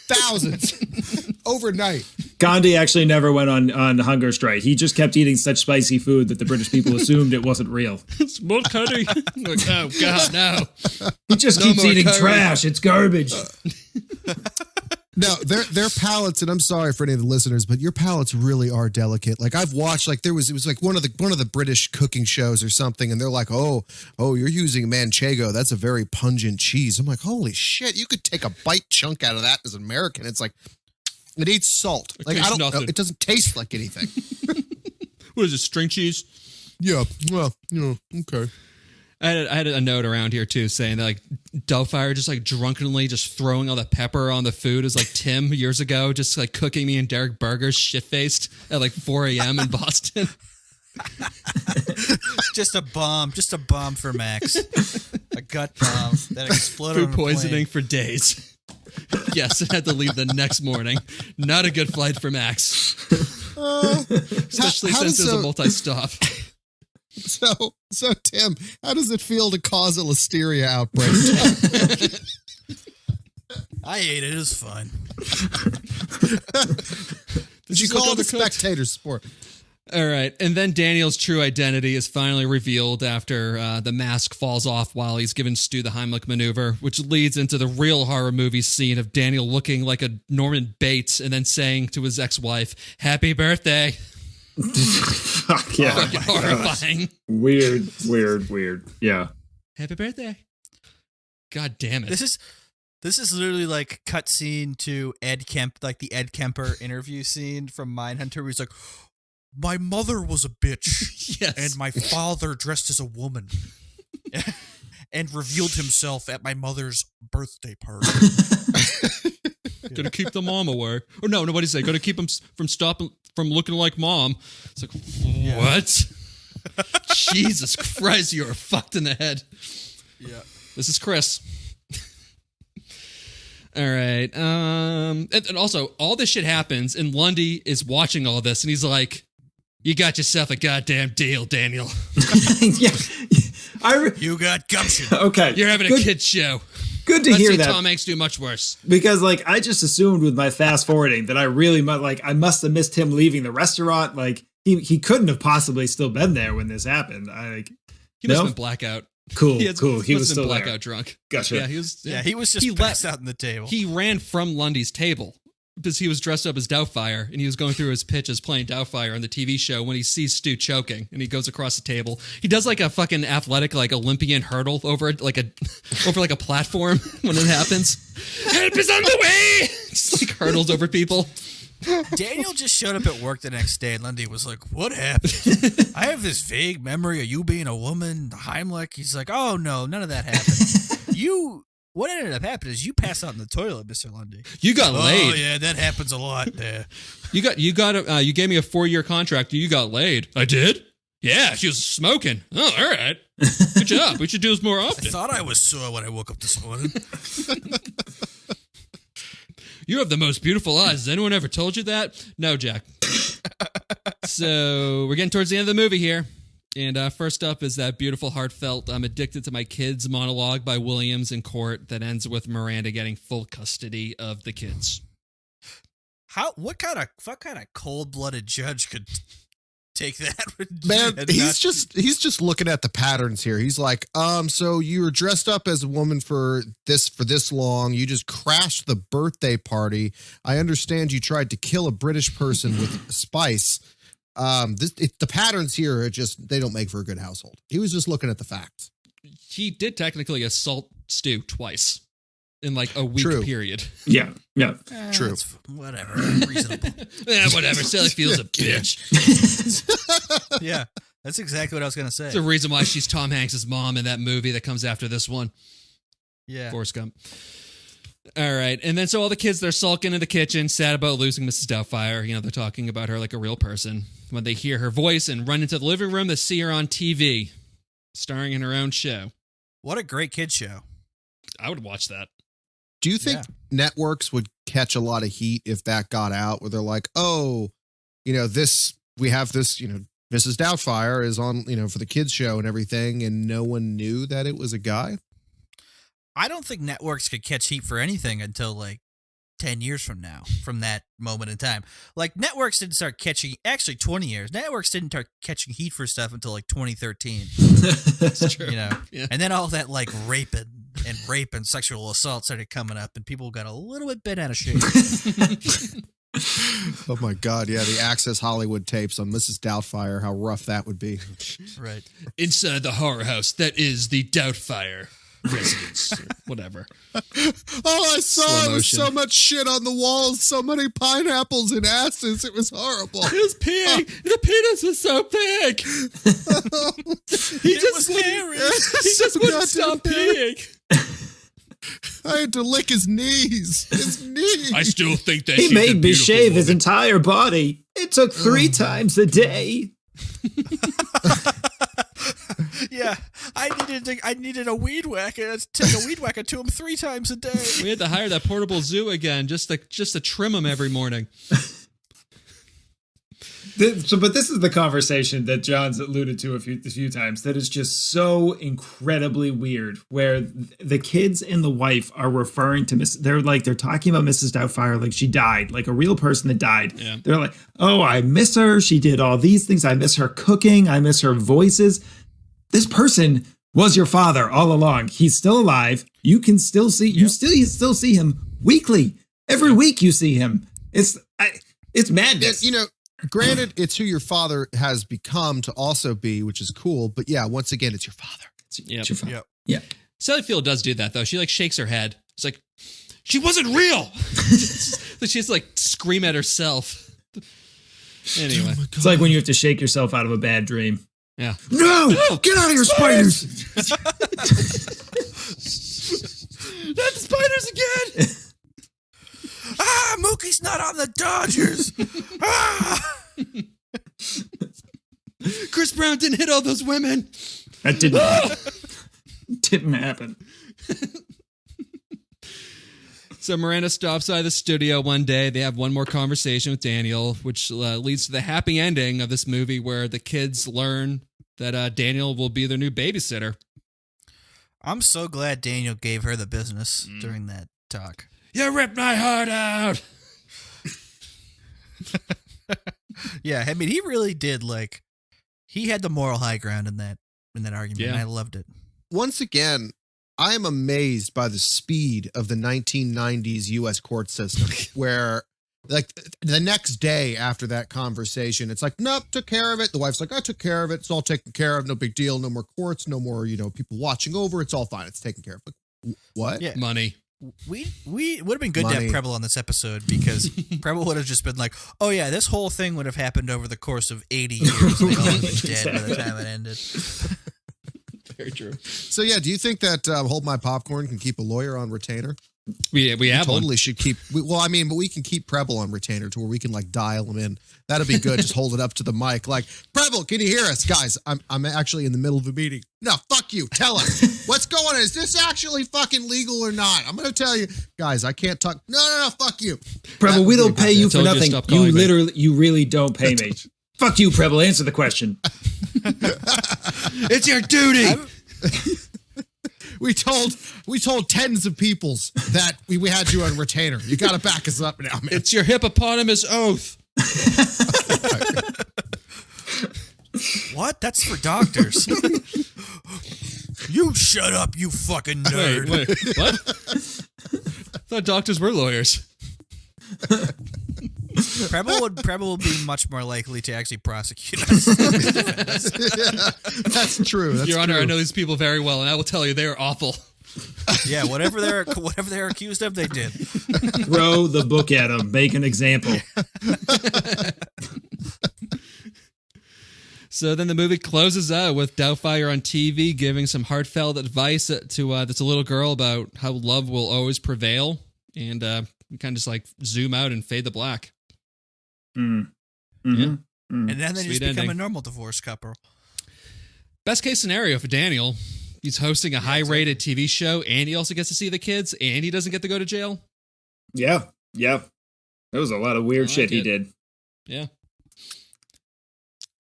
Thousands overnight. Gandhi actually never went on hunger strike. He just kept eating such spicy food that the British people assumed it wasn't real. It's more curry. Like, oh God, no! He just keeps eating trash. It's garbage. No, their palates, and I'm sorry for any of the listeners, but your palates really are delicate. Like I've watched, like it was like one of the British cooking shows or something, and they're like, oh, you're using manchego. That's a very pungent cheese. I'm like, holy shit, you could take a bite chunk out of that as an American. It's like it eats salt. Like I don't know, it doesn't taste like anything. What is it? String cheese? Yeah. Well, okay. I had a note around here too saying that like Doubtfire just like drunkenly just throwing all the pepper on the food is like Tim years ago, just like cooking me and Derek burgers shit faced at like 4 a.m. in Boston. Just a bomb for Max. A gut bomb that exploded. Food poisoning for days. Yes, I had to leave the next morning. Not a good flight for Max. Especially since it's a multi-stop. So Tim, how does it feel to cause a listeria outbreak? I ate it. It was fun. Did you call the spectator's sport? All right. And then Daniel's true identity is finally revealed after the mask falls off while he's giving Stu the Heimlich maneuver, which leads into the real horror movie scene of Daniel looking like a Norman Bates and then saying to his ex-wife, "Happy birthday." Fuck yeah. Fucking horrifying. Weird. Yeah. Happy birthday. God damn it. This is literally like cutscene to Ed Kemp, like the Ed Kemper interview scene from Mindhunter, where he's like, "My mother was a bitch, Yes. and my father dressed as a woman, and revealed himself at my mother's birthday party." Gonna keep the mom away. Or no, what do you say? Gonna keep him from looking like mom. It's like, what? Jesus Christ, you are fucked in the head. Yeah. This is Chris. All right. And also, all this shit happens, and Lundy is watching all this, and he's like, "You got yourself a goddamn deal, Daniel. Yeah. You got gumption. Okay. You're having a kid's show. Good to Let's hear see that. Tom Hanks do much worse." Because, like, I just assumed with my fast forwarding that I must have missed him leaving the restaurant. Like, he couldn't have possibly still been there when this happened. He must have been blackout. Cool. He must was have still been blackout there. drunk. Gotcha. Yeah, he was. Yeah, he was just passed out on the table. He ran from Lundy's table because he was dressed up as Doubtfire, and he was going through his pitches playing Doubtfire on the TV show when he sees Stu choking, and he goes across the table. He does like a fucking athletic, like Olympian hurdle over like a platform when it happens. Help is on the way! Just like hurdles over people. Daniel just showed up at work the next day, and Lundy was like, "What happened? I have this vague memory of you being a woman, Heimlich." He's like, "Oh no, none of that happened. What ended up happening is you passed out in the toilet, Mr. Lundy. You got laid. Oh yeah, that happens a lot there. You gave me a 4-year contract. You got laid. I did? Yeah, she was smoking. Oh, all right. Good job. We should do this more I often. thought I was sore when I woke up this morning." You have the most beautiful eyes. Has anyone ever told you that? No, Jack. So we're getting towards the end of the movie here. And first up is that beautiful, heartfelt, "I'm addicted to my kids" monologue by Williams in court that ends with Miranda getting full custody of the kids. What kind of cold-blooded judge could take that? Man, and he's just looking at the patterns here. He's like, so you were dressed up as a woman for this long. You just crashed the birthday party. I understand you tried to kill a British person with spice. The patterns here are they don't make for a good household. He was just looking at the facts. He did technically assault Stu twice in like a week period. Yeah. True. Whatever. Reasonable. Whatever. Sally feels a bitch. Yeah, that's exactly what I was going to say. It's the reason why she's Tom Hanks' mom in that movie that comes after this one. Yeah. Forrest Gump. All right. And then so all the kids, they're sulking in the kitchen, sad about losing Mrs. Doubtfire. You know, they're talking about her like a real person. When they hear her voice and run into the living room, they see her on TV, starring in her own show. What a great kid show. I would watch that. Do you think networks would catch a lot of heat if that got out, where they're like, oh, we have this, Mrs. Doubtfire is on, for the kids show and everything, and no one knew that it was a guy? I don't think networks could catch heat for anything until like 10 years from now, from that moment in time. Like, networks didn't start catching, actually 20 years. Networks didn't start catching heat for stuff until like 2013. That's true. Yeah. And then all that like rape and sexual assault started coming up, and people got a little bit bent out of shape. Oh my God. Yeah. The Access Hollywood tapes on Mrs. Doubtfire, how rough that would be. Right. Inside the horror house that is the Doubtfire residence. Whatever. All I saw was so much shit on the walls, so many pineapples and asses. It was horrible. He was peeing. The penis was so big. He just wouldn't stop peeing. I had to lick his knees. His knees. I still think that He made me shave his entire body. It took 3 times a day. Yeah, I needed a weed whacker. Take a weed whacker to him 3 times a day. We had to hire that portable zoo again just to trim him every morning. But this is the conversation that John's alluded to a few times that is just so incredibly weird, where the kids and the wife are referring to they're talking about Mrs. Doubtfire like she died, like a real person that died. Yeah. They're like, oh, I miss her. She did all these things. I miss her cooking. I miss her voices. This person was your father all along. He's still alive. You can still see, you still see him weekly. Every week you see him. It's madness. You know, granted, it's who your father has become to also be, which is cool. But yeah, once again, it's your father. It's your father. Yep. Yeah. Sally Field does do that though. She like shakes her head. It's like she wasn't real. She has to like scream at herself. Anyway, it's like when you have to shake yourself out of a bad dream. Yeah. No! Get out of here, spiders! Not the spiders again! Mookie's not on the Dodgers. Chris Brown didn't hit all those women. That didn't happen. So Miranda stops by the studio one day. They have one more conversation with Daniel, which leads to the happy ending of this movie where the kids learn that Daniel will be their new babysitter. I'm so glad Daniel gave her the business during that talk. You ripped my heart out. Yeah, I mean, he really did, like, he had the moral high ground in that argument. Yeah. And I loved it. Once again, I am amazed by the speed of the 1990s U.S. court system, where like the next day after that conversation, it's like, nope, took care of it. The wife's like, I took care of it. It's all taken care of. No big deal. No more courts. No more, people watching over. It's all fine. It's taken care of. Like, what? Yeah. Money. We would have been good to Money. have Preble on this episode because Preble would have just been like, oh yeah, this whole thing would have happened over the course of 80 years. They all would have been dead by the time it ended. Very true. So yeah, do you think that Hold My Popcorn can keep a lawyer on retainer? We have Totally one. should keep. But we can keep Preble on retainer to where we can like dial him in. That'd be good. Just hold it up to the mic, like, Preble, can you hear us, guys? I'm actually in the middle of a meeting. No, fuck you. Tell us what's going on. Is this actually fucking legal or not? I'm gonna tell you, guys. I can't talk. No. Fuck you, Preble. We don't pay you for Told you to nothing. stop calling me. You really don't pay me. Fuck you, Preble. Answer the question. It's your duty. We told tens of peoples that we had you on retainer. You got to back us up now, man. It's your hippopotamus oath. What? That's for doctors. You shut up, you fucking nerd. Wait, what? I thought doctors were lawyers. Preble would be much more likely to actually prosecute us. Yeah, that's true. That's Your Honor, true. I know these people very well, and I will tell you they are awful. Yeah, whatever they're accused of, they did. Throw the book at them. Make an example. So then the movie closes out with Doubtfire on TV giving some heartfelt advice to this little girl about how love will always prevail, and we kind of just like zoom out and fade to black. Mm-hmm. Yeah. Mm. And then they Sweet just become ending. a normal divorce couple. Best case scenario for Daniel. He's hosting a high-rated TV show, and he also gets to see the kids, and he doesn't get to go to jail. Yeah. That was a lot of weird I shit like he it. did. Yeah.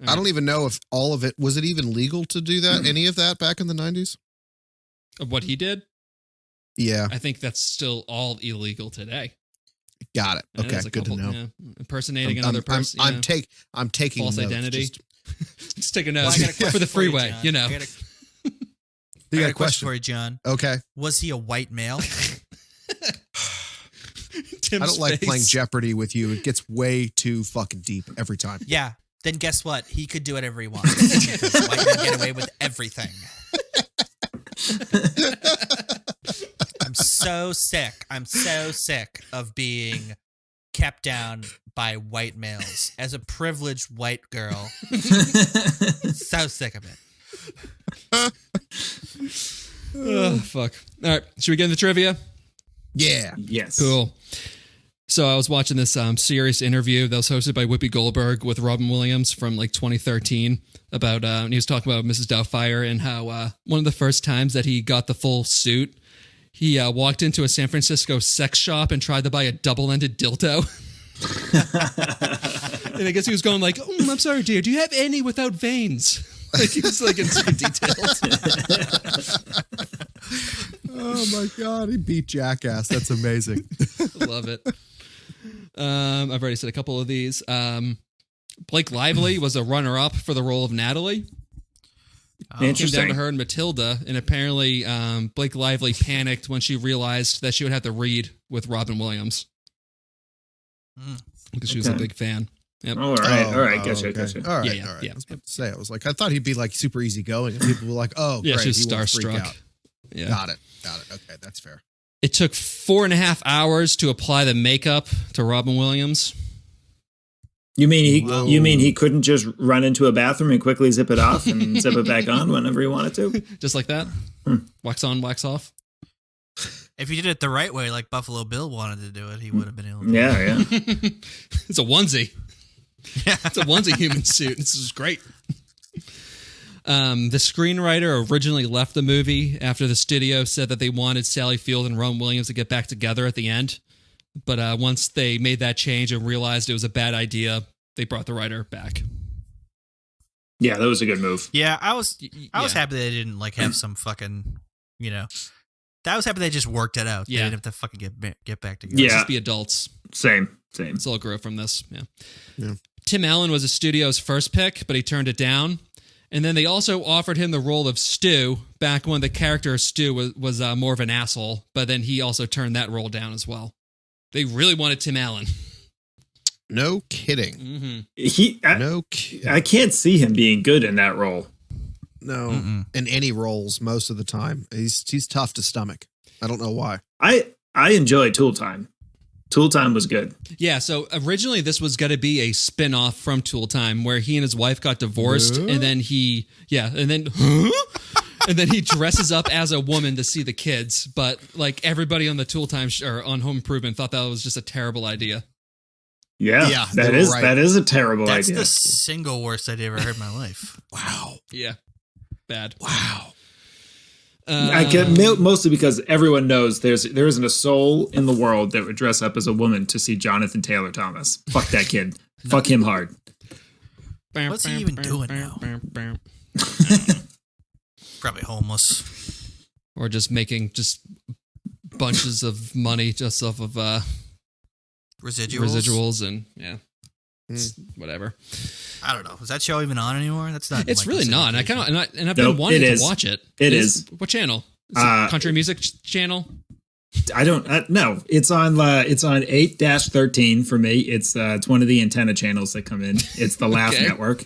I don't even know if all of it was it even legal to do that. Any of that back in the 90s? Of what he did, Yeah, I think that's still all illegal today. got it. And Okay, it's a good to couple- know. yeah, impersonating I'm another person. I'm taking false notes, identity. just- Just take a Well, note I got a question for the for you, freeway. John. You know. I got You a got a question for you, John. Okay. Was he a white male? Tim's I don't like face. playing Jeopardy with you. It gets way too fucking deep every time. Yeah. Then guess what? He could do whatever he wants. Because white men get away with everything. I'm so sick of being kept down by white males as a privileged white girl. So sick of it. Oh, fuck. All right. Should we get into trivia? Yeah. Yes. Cool. So I was watching this serious interview that was hosted by Whoopi Goldberg with Robin Williams from like 2013 about, and he was talking about Mrs. Doubtfire and how one of the first times that he got the full suit, he walked into a San Francisco sex shop and tried to buy a double-ended dildo. And I guess he was going like, I'm sorry, dear. Do you have any without veins? Like he was like in super detailed. Oh my God, he beat Jackass. That's amazing. Love it. I've already said a couple of these. Blake Lively was a runner-up for the role of Natalie. Came down to her and Matilda, and apparently Blake Lively panicked when she realized that she would have to read with Robin Williams. Because she was a big fan. Yep. All right, gotcha. All right, Yeah. I was about to say, I thought he'd be like super easygoing, and people were like, "Oh, yeah, great, she was he won't freak starstruck. out." Yeah. Got it. Okay, that's fair. It took 4.5 hours to apply the makeup to Robin Williams. You mean he couldn't just run into a bathroom and quickly zip it off and zip it back on whenever he wanted to? Just like that? Wax on, wax off? If you did it the right way, like Buffalo Bill wanted to do it, he would have been able to. Yeah. It's a onesie. Yeah. It's a onesie human suit. This is great. The screenwriter originally left the movie after the studio said that they wanted Sally Field and Ron Williams to get back together at the end. But once they made that change and realized it was a bad idea, they brought the writer back. Yeah, that was a good move. Yeah, I was happy they didn't like have some fucking, I was happy they just worked it out. Yeah. They didn't have to fucking get back together. Yeah. Just be adults. Same. Let's all grow from this. Yeah. Tim Allen was a studio's first pick, but he turned it down. And then they also offered him the role of Stu back when the character of Stu was more of an asshole, but then he also turned that role down as well. They really wanted Tim Allen. No kidding. Mm-hmm. I can't see him being good in that role. No, in any roles most of the time. He's tough to stomach. I don't know why. I enjoyed Tool Time. Tool Time was good. Yeah, so originally this was going to be a spin-off from Tool Time where he and his wife got divorced and then he dresses up as a woman to see the kids, but like everybody on the Tool Time or on Home Improvement thought that was just a terrible idea. Yeah, that is a terrible idea. That's the single worst idea I've ever heard in my life. Wow. Yeah. Bad. Wow. I get mostly because everyone knows there isn't a soul in the world that would dress up as a woman to see Jonathan Taylor Thomas. Fuck that kid. Fuck him hard. What's he even doing now? Probably homeless. Or just making just bunches of money just off of residuals and whatever. I don't know. Is that show even on anymore? That's not. It's like really a not. syndication. And I've been wanting to watch it. It is. What channel? Is it Country Music Channel? I don't know. It's on 8-13 for me. It's one of the antenna channels that come in. It's the Laugh Okay. Network.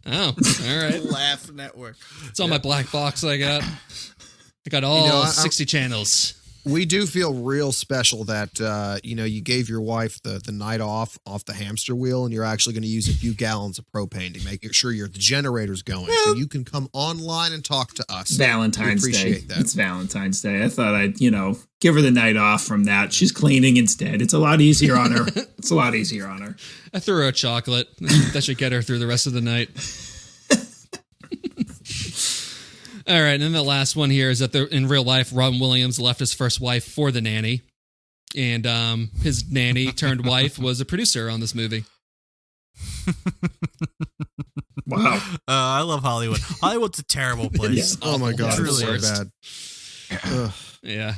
Oh, all right. Laugh Network. It's on my black box I got. I got all 60 channels. We do feel real special that, you gave your wife the night off the hamster wheel, and you're actually going to use a few gallons of propane to make sure the generator's going, so you can come online and talk to us. Valentine's We Day. appreciate that. It's Valentine's Day. I thought I'd, give her the night off from that. She's cleaning instead. It's a lot easier on her. I threw her a chocolate. That should get her through the rest of the night. All right, and then the last one here is that in real life, Robin Williams left his first wife for the nanny, and his nanny turned wife was a producer on this movie. Wow. I love Hollywood. Hollywood's a terrible place. Oh my God, It's really it's so bad. Ugh. Yeah.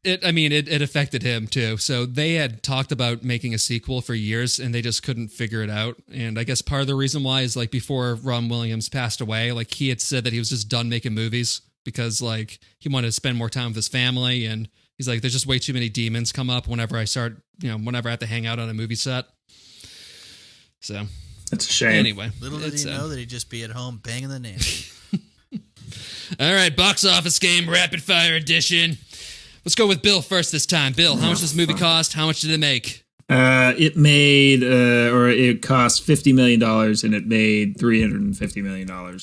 It affected him too. So they had talked about making a sequel for years and they just couldn't figure it out. And I guess part of the reason why is like before Ron Williams passed away, like he had said that he was just done making movies because like he wanted to spend more time with his family. And he's like, there's just way too many demons come up whenever I have to hang out on a movie set. So That's a shame. anyway, Little did he know that he'd just be at home banging the nanny. All right, box office game, rapid fire edition. Let's go with Bill first this time. Bill, how much does this movie cost? How much did it make? It cost $50 million and it made $350 million.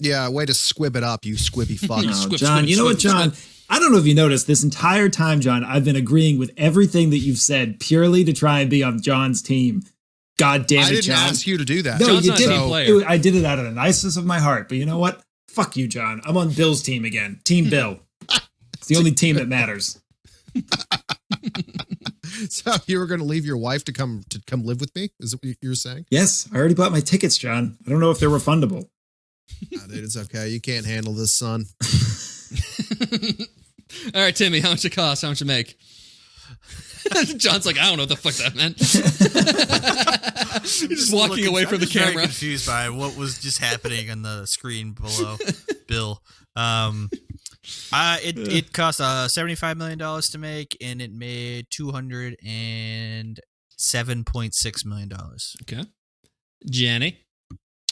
Yeah, way to squib it up, you squibby fuck. John, you know what, John? I don't know if you noticed this entire time, John, I've been agreeing with everything that you've said purely to try and be on John's team. God damn it, I didn't John. ask you to do that. No, John's you not a team didn't. player. I did it out of the nicest of my heart. But you know what? Fuck you, John. I'm on Bill's team again. Team Bill. It's the only team that matters. So you were going to leave your wife to come live with me? Is it what you're saying? Yes, I already bought my tickets, John. I don't know if they're refundable. Nah, dude, it's okay. You can't handle this, son. All right, Timmy, how much it cost? How much it make? John's like, I don't know what the fuck that meant. He's just walking away from the camera. Very confused by what was just happening on the screen below. Bill. It cost $75 million to make, and it made $207.6 million. Okay. Jenny?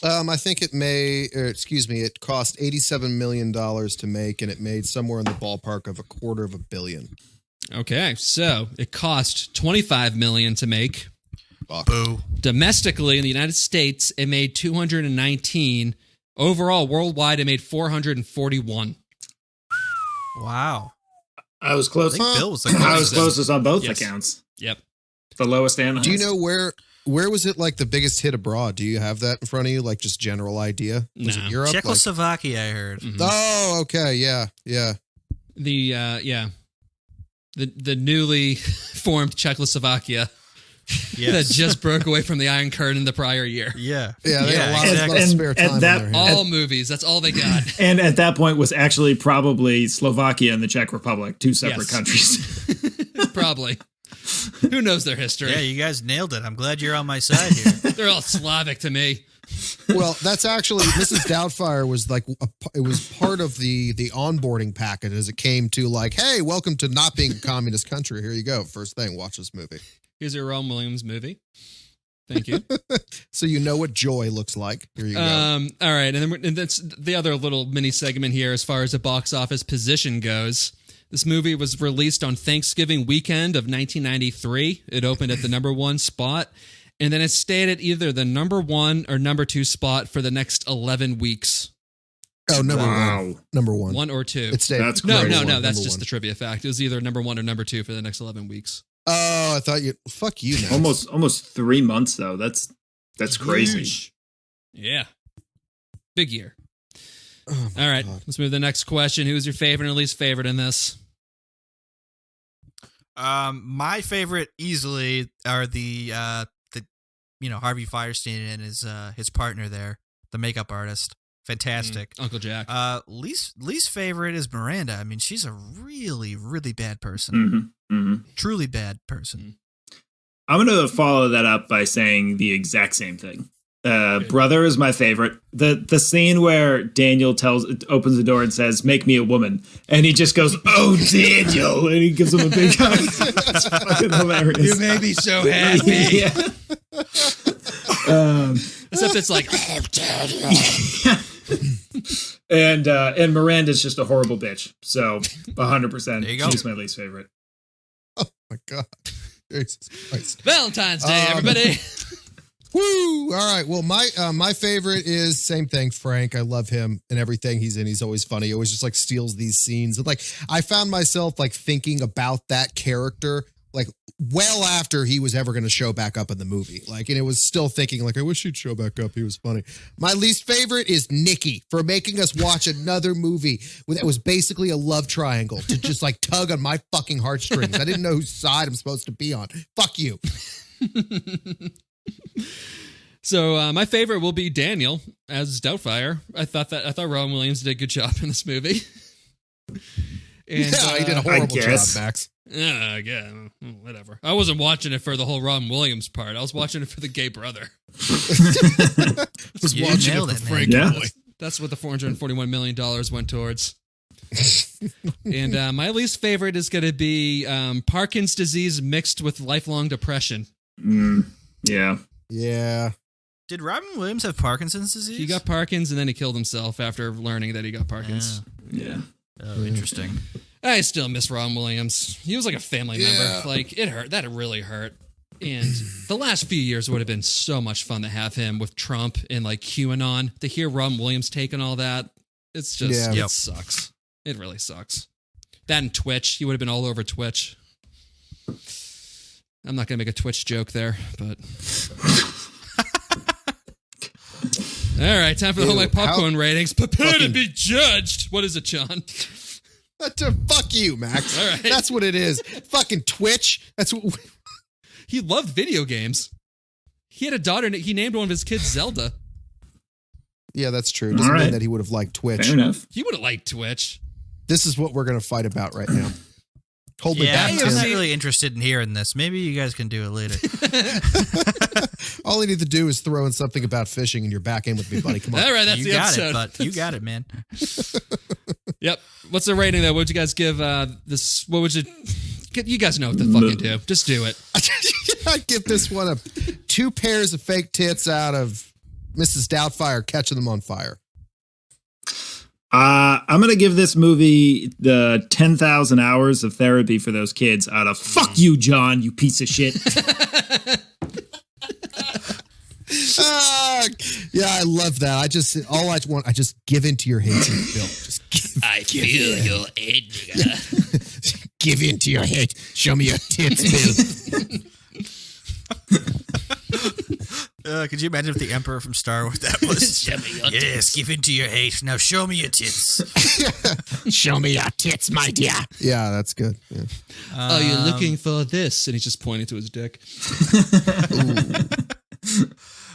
I think it cost $87 million to make, and it made somewhere in the ballpark of $250 million. Okay, so it cost $25 million to make. Boo. Domestically in the United States, it made 219. Overall, worldwide, it made 441. Wow. I was close. I think Bill was I was closest on both Yes. accounts. Yep. The lowest and Do you highest. know where was it like the biggest hit abroad? Do you have that in front of you? Like just general idea? Was No. it Europe? Like, Czechoslovakia, I heard. Mhm. oh, okay. Yeah. The newly formed Czechoslovakia that Yes. just broke away from the Iron Curtain the prior year. Yeah. Yeah, they had a lot exactly. of spare time on that- their hands. All movies, that's all they got. And at that point was actually probably Slovakia and the Czech Republic, two separate Yes. countries. Probably. Who knows their history? Yeah, you guys nailed it. I'm glad you're on my side here. They're all Slavic to me. Well, that's actually Mrs. Doubtfire was like it was part of the onboarding packet as it came to like, hey, welcome to not being a communist country. Here you go. First thing, watch this movie. Here's your Ron Williams movie. Thank you. So you know what joy looks like. Here you go. All right, and that's the other little mini segment here as far as the box office position goes. This movie was released on Thanksgiving weekend of 1993. It opened at the number 1 spot, and then it stayed at either the number 1 or number 2 spot for the next 11 weeks. Oh, number Wow. one. Number one. 1 or 2. It stayed. That's No, crazy. no, Number no. one, That's number just one. the trivia fact. It was either number 1 or number 2 for the next 11 weeks. Oh, I thought you. Fuck you, man. Almost 3 months though. That's crazy. Huge. Yeah. Big year. Oh, my All right, God. let's move to the next question. Who's your favorite and least favorite in this? My favorite easily are the Harvey Firestein and his partner there, the makeup artist. Fantastic. Uncle Jack. Least favorite is Miranda. I mean, she's a really, really bad person. Truly bad person. I'm going to follow that up by saying the exact same thing. Brother is my favorite. The scene where Daniel opens the door and says, "Make me a woman," and he just goes, "Oh, Daniel," and he gives him a big hug. It's fucking hilarious. You made me so happy. Yeah. Except it's like, And Miranda's just a horrible bitch. So 100%. There you go. She's my least favorite. Oh my God. Jesus Christ. Valentine's Day, everybody. Woo! All right. Well, my favorite is same thing, Frank. I love him and everything he's in. He's always funny. He always just like steals these scenes. And like I found myself like thinking about that character like well after he was ever going to show back up in the movie. Like, and it was still thinking like, I wish he'd show back up. He was funny. My least favorite is Nikki for making us watch another movie that was basically a love triangle to just like tug on my fucking heartstrings. I didn't know whose side I'm supposed to be on. Fuck you. So my favorite will be Daniel as Doubtfire. I thought Ron Williams did a good job in this movie. And, Yeah, he did a horrible job, guess. Yeah, Max. whatever. I wasn't watching it for the whole Ron Williams part. I was watching it for the gay brother. Was You watching nailed it it, for man. Frankie Yeah. Boy. That's what the $441 million went towards. And my least favorite is going to be Parkinson's disease mixed with lifelong depression. Yeah. Yeah. Did Robin Williams have Parkinson's disease? He got Parkinson's and then he killed himself after learning that he got Parkinson's. Yeah. Oh, interesting. I still miss Ron Williams. He was like a family Yeah. member. Like, it hurt. That really hurt. And the last few years would have been so much fun to have him with Trump and like QAnon. To hear Ron Williams take on all that, it's just, Yeah. it Yep. sucks. It really sucks. That and Twitch. He would have been all over Twitch. I'm not going to make a Twitch joke there, but. All right, time for the Ew, whole my popcorn how ratings. Prepare to fucking- be judged. What is it, John? Fuck you, Max. All right. That's what it is. Fucking Twitch. That's what He loved video games. He had a daughter. He named one of his kids Zelda. Yeah, that's true. Doesn't mean that he would have liked Twitch. Fair enough. He would have liked Twitch. This is what we're going to fight about right now. Hold me Yeah, back, I'm Tim. not really interested in hearing this. Maybe you guys can do it later. All you need to do is throw in something about fishing and you're back in with me, buddy. Come on. All right, that's you the got episode. it, but you got it, man. Yep. What's the rating though? What would you guys give this? What would you? You guys know what to fucking do. Just do it. I'd give this one 2 pairs of fake tits out of Mrs. Doubtfire catching them on fire. I'm going to give this movie the 10,000 hours of therapy for those kids out of fuck you, John, you piece of shit. Yeah, I love that. I just give in to your hate, Bill. Just give, I feel your head, nigga. give in to your hate. Show me your tits, Bill. Could you imagine if the Emperor from Star Wars that was? Show me your Yes, give in to your hate. Now show me your tits. Show me your tits, my dear. Yeah, that's good. Yeah. Oh, you're looking for this, and he's just pointing to his dick.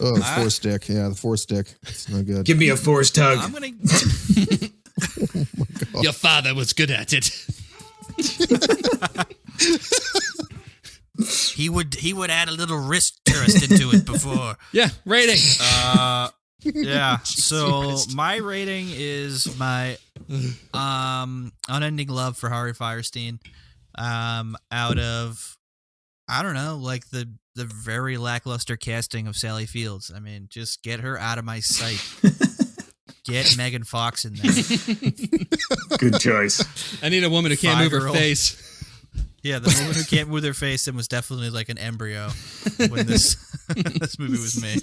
Oh, the force dick. Yeah, the force dick. It's no good. Give me a forced hug. I'm gonna. Your father was good at it. He would add a little wrist thrust into it before. Yeah, rating. Yeah. So my rating is my unending love for Harvey Fierstein. Out of, I don't know, like the very lackluster casting of Sally Fields. I mean, just get her out of my sight. Get Megan Fox in there. Good choice. I need a woman who can't move her 5-year-old. face. Yeah, the woman who can't move their face and was definitely like an embryo when this this movie was made.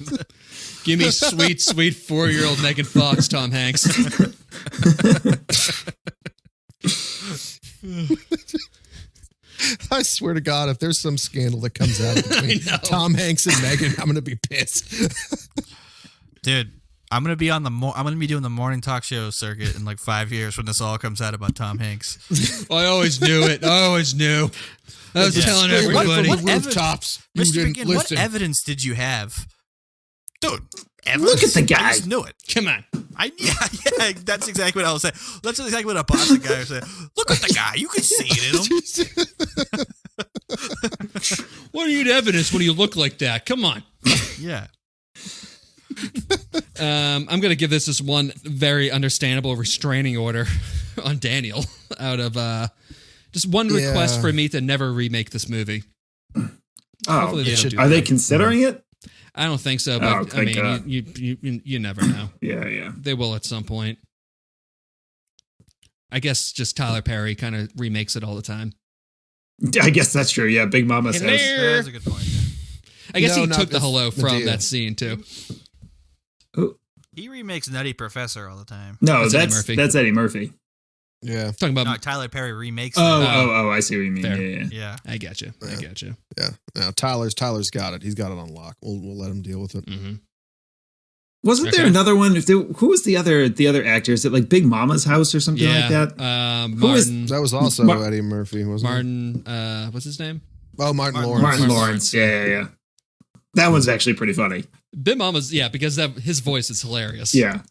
Give me sweet, sweet 4-year-old Megan Fox, Tom Hanks. I swear to God, if there's some scandal that comes out between Tom Hanks and Megan, I'm going to be pissed. Dude, I'm gonna be doing the morning talk show circuit in like 5 years when this all comes out about Tom Hanks. I always knew it. I always knew. I was telling What everybody. from the rooftops. You Mr. didn't McGinn, what listen. evidence did you have? Dude, evidence? Look at the guy. I just knew it. Come on. Yeah, that's exactly what I was saying. That's exactly what a Boston guy was saying. Look at the guy. You can see it in him. What do you need evidence when you look like that? Come on. Yeah. I'm going to give this just one very understandable restraining order on Daniel out of just one request for me to never remake this movie. Oh, Hopefully they don't do are that. they considering it? I don't think so, Oh, but I thank God. mean, you never know. Yeah. They will at some point. I guess just Tyler Perry kind of remakes it all the time. I guess that's true. Yeah, Big Mama says. That's a good point. I guess No, he no, took the it's hello from Medea. that scene too. He remakes Nutty Professor all the time. No, That's Eddie Murphy. that's Eddie Murphy. Yeah. Talking about. No, Tyler Perry remakes Oh, I see what you mean. Fair. Yeah. Yeah. I got you. I got you. Yeah. Now Tyler's got it. He's got it on lock. We'll let him deal with it. Mm-hmm. Wasn't there Okay. another one? Who was the other actor? Is it like Big Mama's House or something like that? Martin. is- That was also Eddie Murphy, wasn't it? Martin. What's his name? Oh, Martin Lawrence. Martin Lawrence. Yeah. That one's actually pretty funny. Big Mama's. Yeah, because his voice is hilarious. Yeah.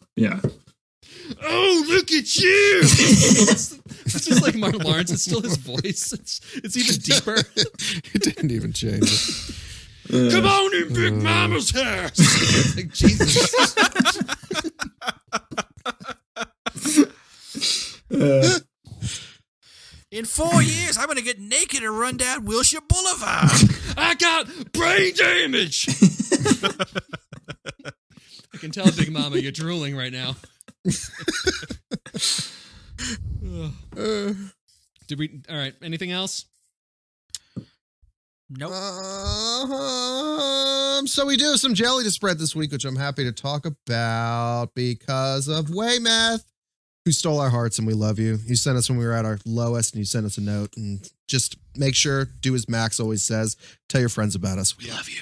Oh, look at you! It's just like Martin Lawrence. It's still his voice. It's even deeper. It didn't even change it. Come on in, Big Mama's house. Like, Jesus. In 4 years, I'm going to get naked and run down Wilshire Boulevard. I got brain damage. I can tell, Big Mama, you're drooling right now. Did we? All right. Anything else? Nope. So we do have some jelly to spread this week, which I'm happy to talk about because of Waymath, who stole our hearts, and we love you. You sent us when we were at our lowest, and you sent us a note, and just make sure, do as Max always says, tell your friends about us. We love you.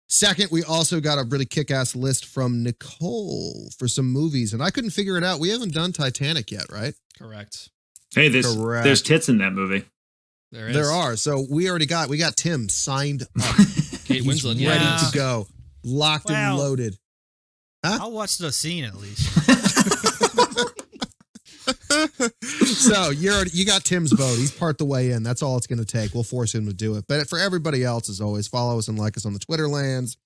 Second, we also got a really kick-ass list from Nicole for some movies, and I couldn't figure it out. We haven't done Titanic yet, right? Correct. Hey, Correct. there's tits in that movie. There is. There are. So we got Tim signed up. Kate Winslet, Ready yeah. to go. Locked and Well, loaded. I'll watch the scene at least. So you got Tim's vote. He's part the way in. That's all it's going to take. We'll force him to do it. But for everybody else, as always, follow us and like us on the Twitter lands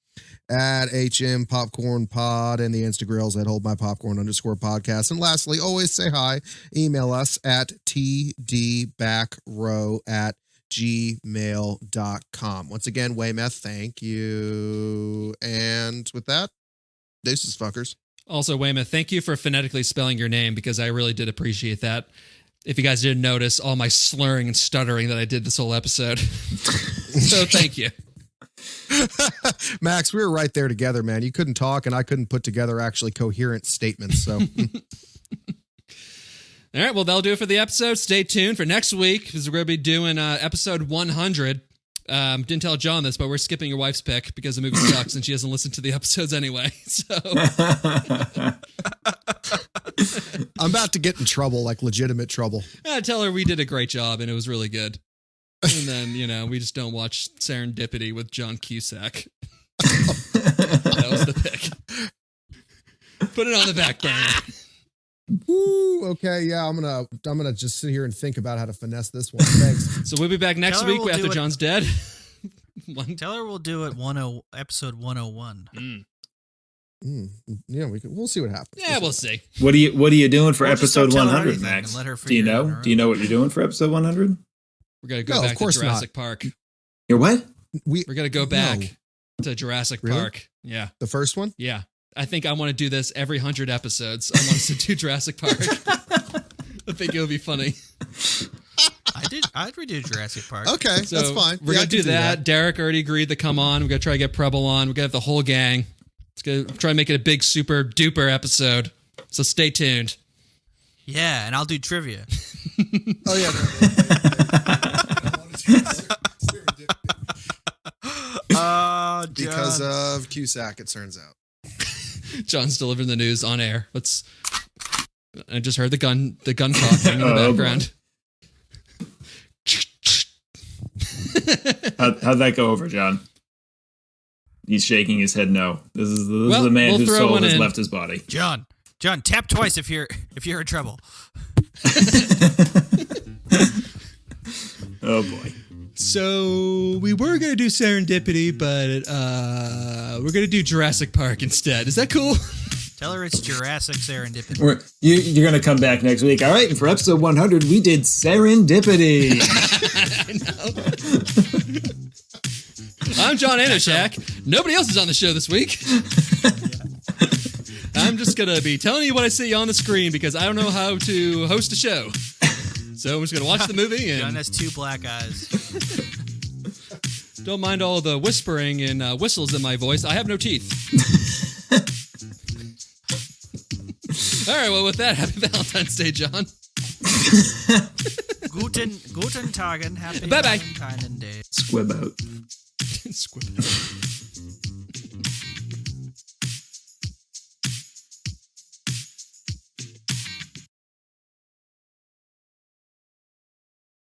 at HM Popcorn Pod and the Instagrams at holdmypopcorn_podcast. And lastly, always say hi. Email us at tdbackrow@gmail.com. Once again, Weymouth, thank you. And with that, deuces, fuckers. Also, Weymouth, thank you for phonetically spelling your name because I really did appreciate that. If you guys didn't notice all my slurring and stuttering that I did this whole episode. So thank you. Max, we were right there together, man. You couldn't talk and I couldn't put together actually coherent statements. So, All right, well, that'll do it for the episode. Stay tuned for next week because we're going to be doing episode 100. Didn't tell John this, but we're skipping your wife's pick because the movie sucks and she doesn't listen to the episodes anyway. So I'm about to get in trouble, like legitimate trouble. I tell her we did a great job and it was really good. And then, we just don't watch Serendipity with John Cusack. That was the pick. Put it on the back burner. Woo, okay, yeah, I'm gonna just sit here and think about how to finesse this one. Thanks. So we'll be back next Tell her week we'll after do it- John's dead. Tell her we'll do it episode 101. Yeah, we'll see what happens. Yeah, we'll see. What are you doing for Or just episode don't tell her 100, anything Max? and let her Do you figure it out on know? her Do you know what you're doing for episode 100? We're going to go No, of back to course Jurassic Park. You're what? We're going to go back No. to Jurassic Really? Park. Yeah. The first one? Yeah. I think I want to do this every 100 episodes. I want us to do Jurassic Park. I think it would be funny. I'd redo Jurassic Park. Okay, So that's fine. We're Yeah, going I to can do that. Derek already agreed to come on. We're going to try to get Preble on. We're going to have the whole gang. It's going to try and make it a big super duper episode. So stay tuned. Yeah, and I'll do trivia. Oh yeah. Because of Cusack, it turns out. John's delivering the news on air. I just heard the gun talking in the Oh, background. How'd that go over, John? He's shaking his head no. This is the man we'll whose throw soul one has in. left his body. John, tap twice if you're in trouble. Oh boy. So we were going to do Serendipity, but we're going to do Jurassic Park instead. Is that cool? Tell her it's Jurassic Serendipity. You're going to come back next week. All right, and for episode 100, we did Serendipity. I'm John Anishak. Nobody else is on the show this week. I'm just going to be telling you what I see on the screen because I don't know how to host a show. So I'm just going to watch the movie John and has two black eyes. don't mind all the whispering and whistles in my voice. I have no teeth. All right, well, with that, happy Valentine's Day, John. Guten Tagen, happy Bye-bye. Valentine's Day. Squib out. Squib.